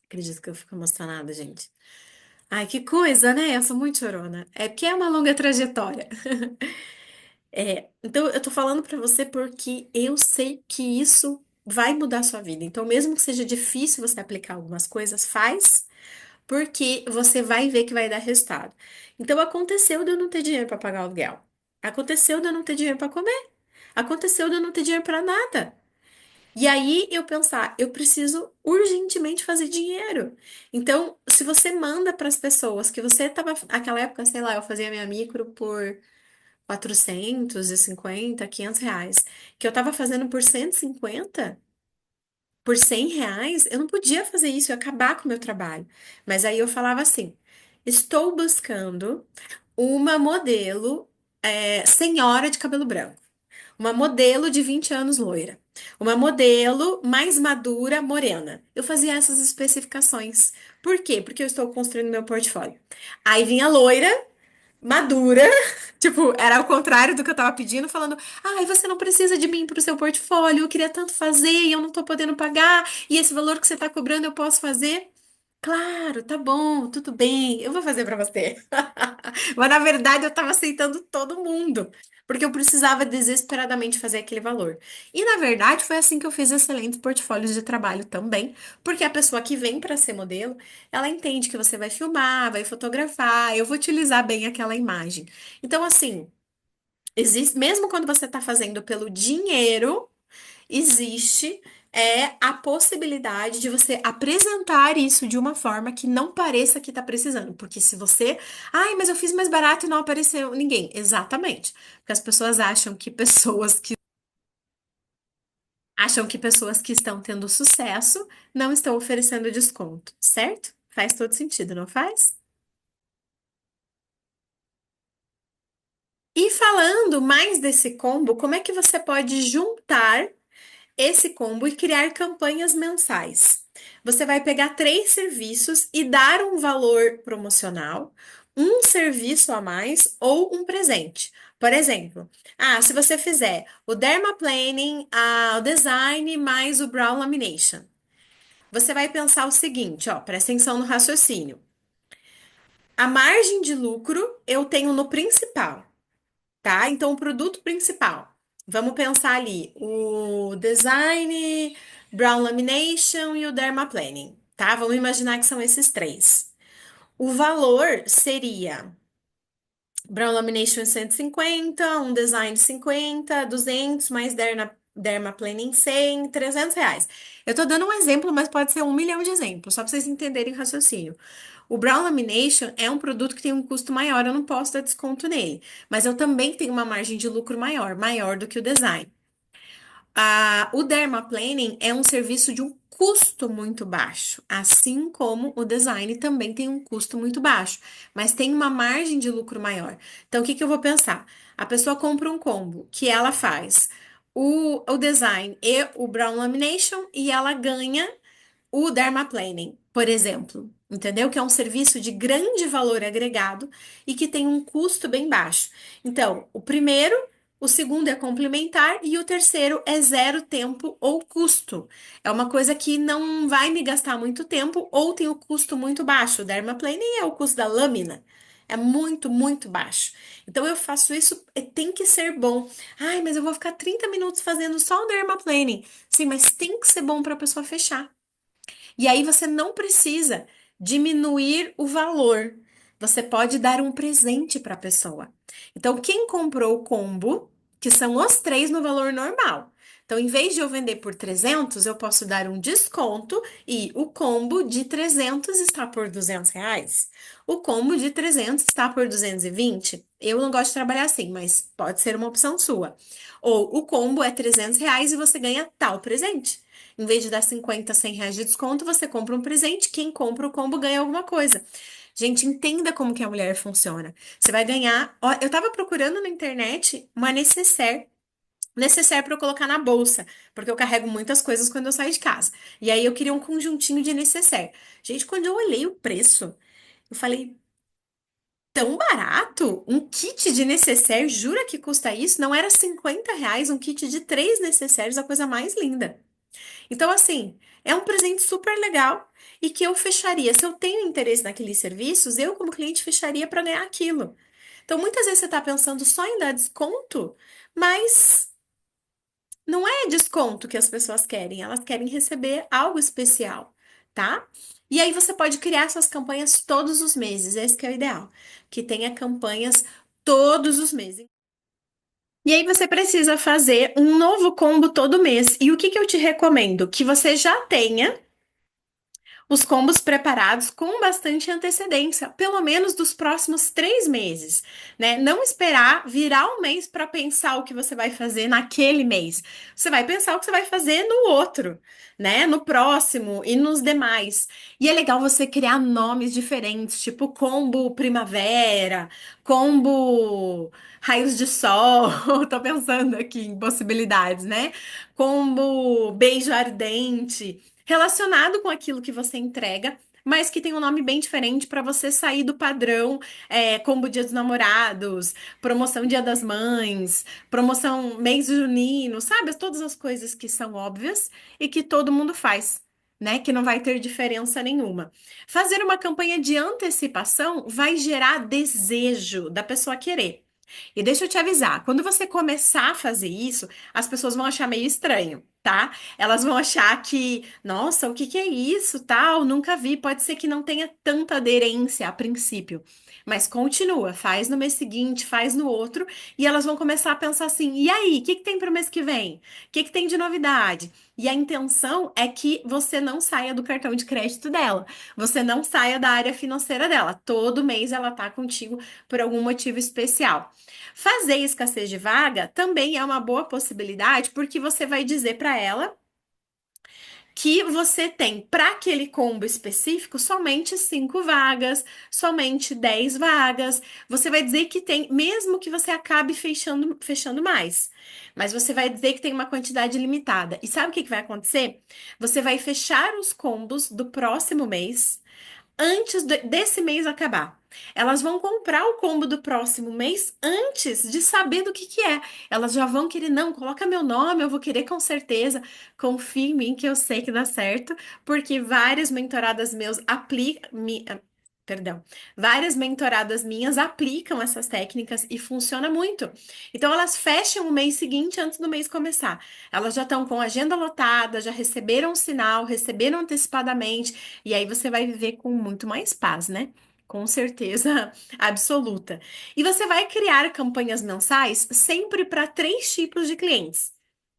Speaker 1: Acredito que eu fico emocionada, gente. Ai, que coisa, né? Eu sou muito chorona. É porque é uma longa trajetória. É, então eu tô falando pra você porque eu sei que isso vai mudar a sua vida. Então, mesmo que seja difícil você aplicar algumas coisas, faz, porque você vai ver que vai dar resultado. Então, aconteceu de eu não ter dinheiro pra pagar o aluguel. Aconteceu de eu não ter dinheiro pra comer. Aconteceu de eu não ter dinheiro pra nada. E aí eu pensar, eu preciso urgentemente fazer dinheiro. Então, se você manda para as pessoas que você tava, naquela época, sei lá, eu fazia minha micro por 450, 500 reais, que eu tava fazendo por 150, por 100 reais, eu não podia fazer isso, eu ia acabar com o meu trabalho. Mas aí eu falava assim: estou buscando uma modelo, senhora de cabelo branco. Uma modelo de 20 anos loira. Uma modelo mais madura, morena. Eu fazia essas especificações. Por quê? Porque eu estou construindo meu portfólio. Aí vinha loira, madura, tipo, era ao contrário do que eu tava pedindo, falando: ai, você não precisa de mim pro seu portfólio, eu queria tanto fazer e eu não tô podendo pagar, e esse valor que você tá cobrando eu posso fazer. Claro, tá bom, tudo bem, eu vou fazer pra você. Mas na verdade eu tava aceitando todo mundo, porque eu precisava desesperadamente fazer aquele valor. E na verdade foi assim que eu fiz excelentes portfólios de trabalho também, porque a pessoa que vem para ser modelo, ela entende que você vai filmar, vai fotografar, eu vou utilizar bem aquela imagem. Então assim, Existe, mesmo quando você está fazendo pelo dinheiro, existe a possibilidade de você apresentar isso de uma forma que não pareça que está precisando. Porque se você, ai, mas eu fiz mais barato e não apareceu ninguém. Exatamente. Porque as pessoas acham que pessoas que estão tendo sucesso não estão oferecendo desconto, certo? Faz todo sentido, não faz? E falando mais desse combo, como é que você pode juntar esse combo e criar campanhas mensais? Você vai pegar três serviços e dar um valor promocional, um serviço a mais ou um presente. Por exemplo, se você fizer o dermaplaning, o design mais o brow lamination, você vai pensar o seguinte, ó, presta atenção no raciocínio. A margem de lucro eu tenho no principal, tá? Então, o produto principal. Vamos pensar ali, o design, brown lamination e o dermaplaning, tá? Vamos imaginar que são esses três. O valor seria brown lamination 150, um design 50, 200 mais dermaplaning 100, R$ 300. Eu tô dando um exemplo, mas pode ser 1 milhão de exemplos, só para vocês entenderem o raciocínio. O brown lamination é um produto que tem um custo maior, eu não posso dar desconto nele, mas eu também tenho uma margem de lucro maior, maior do que o design. O dermaplaning é um serviço de um custo muito baixo, assim como o design também tem um custo muito baixo, mas tem uma margem de lucro maior. Então, o que que eu vou pensar? A pessoa compra um combo que ela faz o design e o brown lamination e ela ganha o dermaplaning, por exemplo, entendeu? Que é um serviço de grande valor agregado e que tem um custo bem baixo. Então, o primeiro, o segundo é complementar e o terceiro é zero tempo ou custo. É uma coisa que não vai me gastar muito tempo ou tem o custo muito baixo. O dermaplaning é o custo da lâmina. É muito, muito baixo. Então eu faço isso, tem que ser bom. Ai, mas eu vou ficar 30 minutos fazendo só o dermaplaning. Sim, mas tem que ser bom para a pessoa fechar. E aí você não precisa diminuir o valor. Você pode dar um presente para a pessoa. Então, quem comprou o combo, que são os três no valor normal. Então, em vez de eu vender por 300, eu posso dar um desconto e o combo de 300 está por R$ 200. O combo de 300 está por 220. Eu não gosto de trabalhar assim, mas pode ser uma opção sua. Ou o combo é R$ 300 e você ganha tal presente. Em vez de dar 50, R$ 100 de desconto, você compra um presente. Quem compra o combo ganha alguma coisa. Gente, entenda como que a mulher funciona. Você vai ganhar. Ó, eu tava procurando na internet uma necessaire para eu colocar na bolsa, porque eu carrego muitas coisas quando eu saio de casa. E aí eu queria um conjuntinho de necessaire. Gente, quando eu olhei o preço, eu falei, tão barato? Um kit de necessaire, jura que custa isso? Não era R$ 50 um kit de três necessaires, a coisa mais linda. Então, assim, é um presente super legal e que eu fecharia. Se eu tenho interesse naqueles serviços, eu, como cliente, fecharia para ganhar aquilo. Então, muitas vezes você está pensando só em dar desconto, mas não é desconto que as pessoas querem, elas querem receber algo especial, tá? E aí você pode criar suas campanhas todos os meses, esse que é o ideal, que tenha campanhas todos os meses. E aí você precisa fazer um novo combo todo mês. E o que que eu te recomendo? Que você já tenha os combos preparados com bastante antecedência, pelo menos dos próximos 3 meses, né? Não esperar virar um mês para pensar o que você vai fazer naquele mês. Você vai pensar o que você vai fazer no outro, né? No próximo e nos demais. E é legal você criar nomes diferentes, tipo combo primavera, combo raios de sol. Tô pensando aqui em possibilidades, né? Combo beijo ardente relacionado com aquilo que você entrega, mas que tem um nome bem diferente para você sair do padrão, combo Dia dos Namorados, promoção Dia das Mães, promoção mês junino, sabe? Todas as coisas que são óbvias e que todo mundo faz. Né, que não vai ter diferença nenhuma. Fazer uma campanha de antecipação vai gerar desejo da pessoa querer. E deixa eu te avisar, quando você começar a fazer isso, as pessoas vão achar meio estranho. tá? Elas vão achar que, nossa, o que que é isso, tal? Nunca vi. Pode ser que não tenha tanta aderência a princípio, mas continua, faz no mês seguinte, faz no outro, e elas vão começar a pensar assim: e aí, o que que tem para o mês que vem? O que que tem de novidade? E a intenção é que você não saia do cartão de crédito dela, você não saia da área financeira dela. Todo mês ela tá contigo por algum motivo especial. Fazer escassez de vaga também é uma boa possibilidade, porque você vai dizer para ela que você tem para aquele combo específico somente 5 vagas, somente 10 vagas. Você vai dizer que tem, mesmo que você acabe fechando mais, mas você vai dizer que tem uma quantidade limitada. E sabe o que que vai acontecer? Você vai fechar os combos do próximo mês antes desse mês acabar. Elas vão comprar o combo do próximo mês antes de saber do que é. Elas já vão querer, não, coloca meu nome, eu vou querer com certeza. Confia em mim que eu sei que dá certo, porque várias mentoradas meus aplicam, perdão, várias mentoradas minhas aplicam essas técnicas e funciona muito. Então elas fecham o mês seguinte antes do mês começar. Elas já estão com a agenda lotada, já receberam o sinal, receberam antecipadamente, e aí você vai viver com muito mais paz, né? Com certeza absoluta. E você vai criar campanhas mensais sempre para 3 tipos de clientes.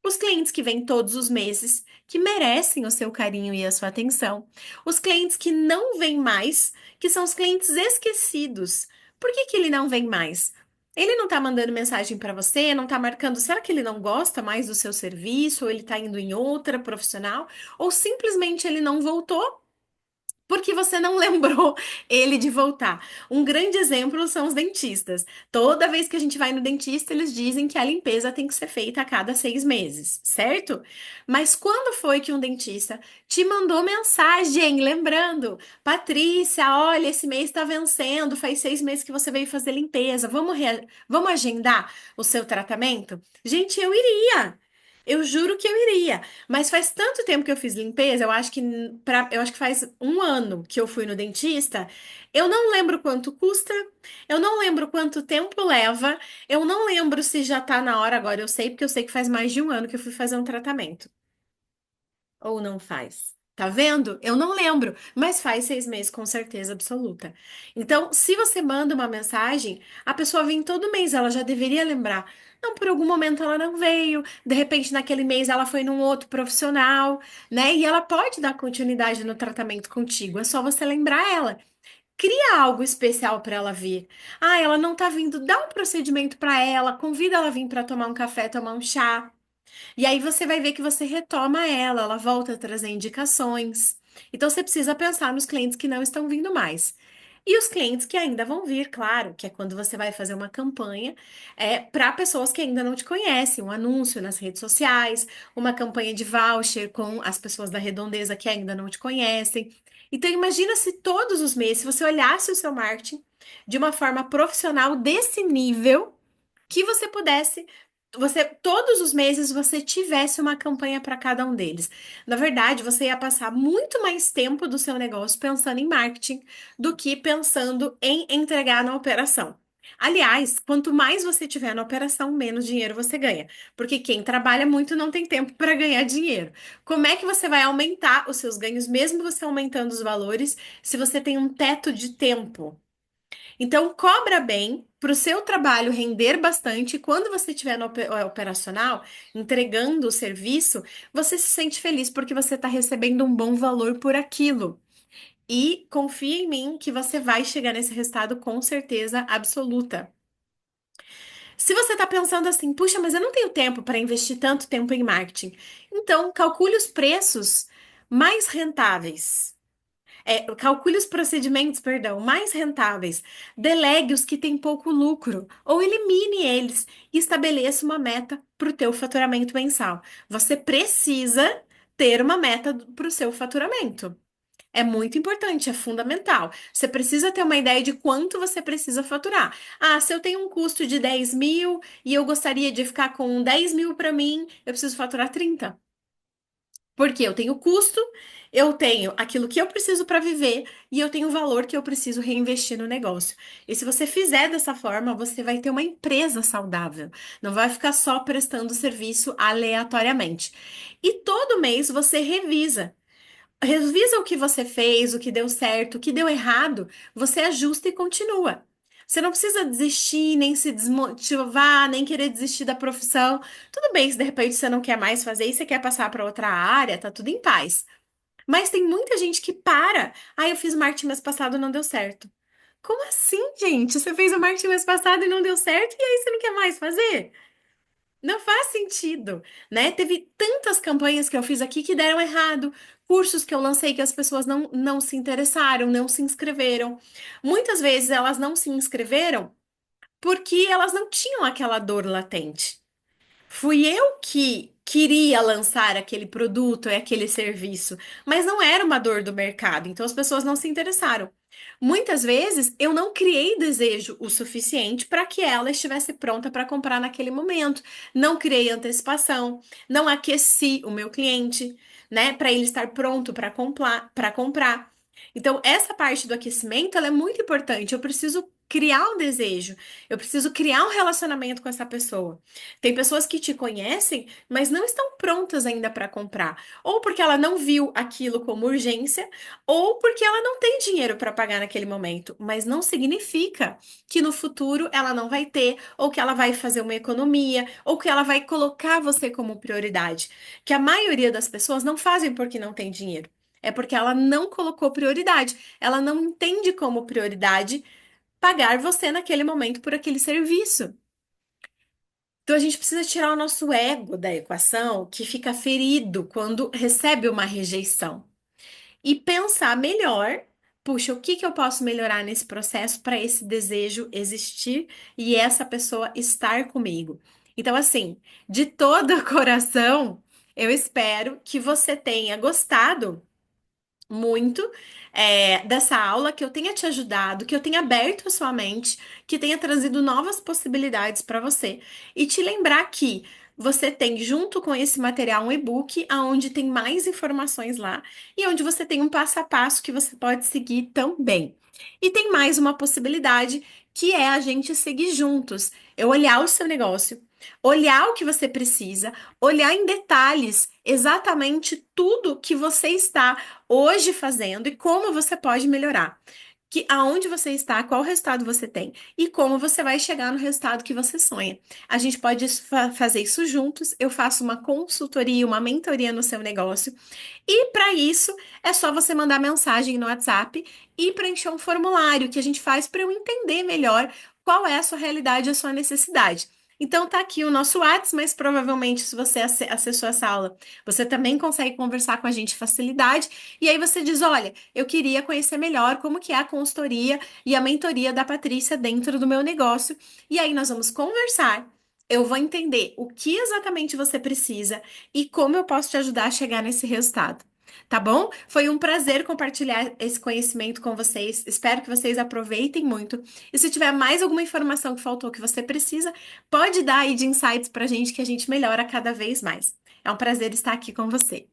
Speaker 1: Os clientes que vêm todos os meses, que merecem o seu carinho e a sua atenção. Os clientes que não vêm mais, que são os clientes esquecidos. Por que que ele não vem mais? Ele não tá mandando mensagem para você, não tá marcando. Será que ele não gosta mais do seu serviço? Ou ele tá indo em outra profissional? Ou simplesmente ele não voltou? Porque você não lembrou ele de voltar. Um grande exemplo são os dentistas. Toda vez que a gente vai no dentista, eles dizem que a limpeza tem que ser feita a cada 6 meses, certo? Mas quando foi que um dentista te mandou mensagem lembrando, Patrícia, olha, esse mês está vencendo, faz 6 meses que você veio fazer limpeza, vamos agendar o seu tratamento? Gente, eu iria. Eu juro que eu iria. Mas faz tanto tempo que eu fiz limpeza, eu acho que faz um ano que eu fui no dentista. Eu não lembro quanto custa, eu não lembro quanto tempo leva, eu não lembro se já tá na hora agora. Eu sei porque eu sei que faz mais de um ano que eu fui fazer um tratamento. Ou não faz? Tá vendo? Eu não lembro, mas faz 6 meses com certeza absoluta. Então, se você manda uma mensagem, a pessoa vem todo mês, ela já deveria lembrar. Não, por algum momento ela não veio, de repente naquele mês ela foi num outro profissional, né? E ela pode dar continuidade no tratamento contigo, é só você lembrar ela. Cria algo especial para ela vir. Ah, ela não tá vindo, dá um procedimento para ela, convida ela a vir para tomar um café, tomar um chá. E aí você vai ver que você retoma ela, ela volta a trazer indicações. Então você precisa pensar nos clientes que não estão vindo mais. E os clientes que ainda vão vir, claro, que é quando você vai fazer uma campanha para pessoas que ainda não te conhecem, um anúncio nas redes sociais, uma campanha de voucher com as pessoas da redondeza que ainda não te conhecem. Então imagina se todos os meses, se você olhasse o seu marketing de uma forma profissional desse nível que você pudesse, você todos os meses você tivesse uma campanha para cada um deles. Na verdade, você ia passar muito mais tempo do seu negócio pensando em marketing do que pensando em entregar na operação. Aliás, quanto mais você tiver na operação, menos dinheiro você ganha, porque quem trabalha muito não tem tempo para ganhar dinheiro. Como é que você vai aumentar os seus ganhos, mesmo você aumentando os valores, se você tem um teto de tempo? Então, cobra bem para o seu trabalho render bastante. E quando você estiver no operacional, entregando o serviço, você se sente feliz porque você está recebendo um bom valor por aquilo. E confia em mim que você vai chegar nesse resultado com certeza absoluta. Se você está pensando assim, puxa, mas eu não tenho tempo para investir tanto tempo em marketing, então calcule os preços mais rentáveis. Calcule os procedimentos, perdão, mais rentáveis. Delegue os que têm pouco lucro ou elimine eles e estabeleça uma meta para o teu faturamento mensal. Você precisa ter uma meta para o seu faturamento. É muito importante, é fundamental. Você precisa ter uma ideia de quanto você precisa faturar. Ah, se eu tenho um custo de 10 mil e eu gostaria de ficar com 10 mil para mim, eu preciso faturar 30. Porque eu tenho custo, eu tenho aquilo que eu preciso para viver e eu tenho o valor que eu preciso reinvestir no negócio. E se você fizer dessa forma, você vai ter uma empresa saudável. Não vai ficar só prestando serviço aleatoriamente. E todo mês você revisa. Revisa o que você fez, o que deu certo, o que deu errado, você ajusta e continua. Você não precisa desistir, nem se desmotivar, nem querer desistir da profissão. Tudo bem se de repente você não quer mais fazer e você quer passar para outra área, tá tudo em paz. Mas tem muita gente que para. Ah, eu fiz marketing mês passado e não deu certo. Como assim, gente? Você fez o marketing mês passado e não deu certo, e aí você não quer mais fazer? Não faz sentido, né? Teve tantas campanhas que eu fiz aqui que deram errado, cursos que eu lancei que as pessoas não se interessaram, não se inscreveram. Muitas vezes elas não se inscreveram porque elas não tinham aquela dor latente. Fui eu que queria lançar aquele produto e aquele serviço, mas não era uma dor do mercado, então as pessoas não se interessaram. Muitas vezes eu não criei desejo o suficiente para que ela estivesse pronta para comprar naquele momento. Não criei antecipação, não aqueci o meu cliente, né, para ele estar pronto para comprar. Então, essa parte do aquecimento, ela é muito importante. Eu preciso criar um desejo, eu preciso criar um relacionamento com essa pessoa. Tem pessoas que te conhecem, mas não estão prontas ainda para comprar, ou porque ela não viu aquilo como urgência, ou porque ela não tem dinheiro para pagar naquele momento. Mas não significa que no futuro ela não vai ter, ou que ela vai fazer uma economia, ou que ela vai colocar você como prioridade. Que a maioria das pessoas não fazem porque não tem dinheiro. É porque ela não colocou prioridade. Ela não entende como prioridade pagar você naquele momento por aquele serviço. Então a gente precisa tirar o nosso ego da equação, que fica ferido quando recebe uma rejeição, e pensar melhor, puxa, o que que eu posso melhorar nesse processo para esse desejo existir e essa pessoa estar comigo? Então, assim, de todo o coração, eu espero que você tenha gostado muito dessa aula, que eu tenha te ajudado, que eu tenha aberto a sua mente, que tenha trazido novas possibilidades para você. E te lembrar que você tem, junto com esse material, um e-book onde tem mais informações lá e onde você tem um passo a passo que você pode seguir também. E tem mais uma possibilidade, que é a gente seguir juntos. Eu olhar o seu negócio, olhar o que você precisa, olhar em detalhes exatamente tudo que você está hoje fazendo e como você pode melhorar. Que aonde você está, qual resultado você tem e como você vai chegar no resultado que você sonha. A gente pode fazer isso juntos. Eu faço uma consultoria, uma mentoria no seu negócio. E para isso é só você mandar mensagem no WhatsApp e preencher um formulário que a gente faz para eu entender melhor qual é a sua realidade e a sua necessidade. Então tá aqui o nosso WhatsApp, mas provavelmente se você acessou essa aula, você também consegue conversar com a gente facilidade. E aí você diz, olha, eu queria conhecer melhor como que é a consultoria e a mentoria da Patrícia dentro do meu negócio. E aí nós vamos conversar. Eu vou entender o que exatamente você precisa e como eu posso te ajudar a chegar nesse resultado. Tá bom? Foi um prazer compartilhar esse conhecimento com vocês. Espero que vocês aproveitem muito. E se tiver mais alguma informação que faltou que você precisa, pode dar aí de insights pra gente que a gente melhora cada vez mais. É um prazer estar aqui com você.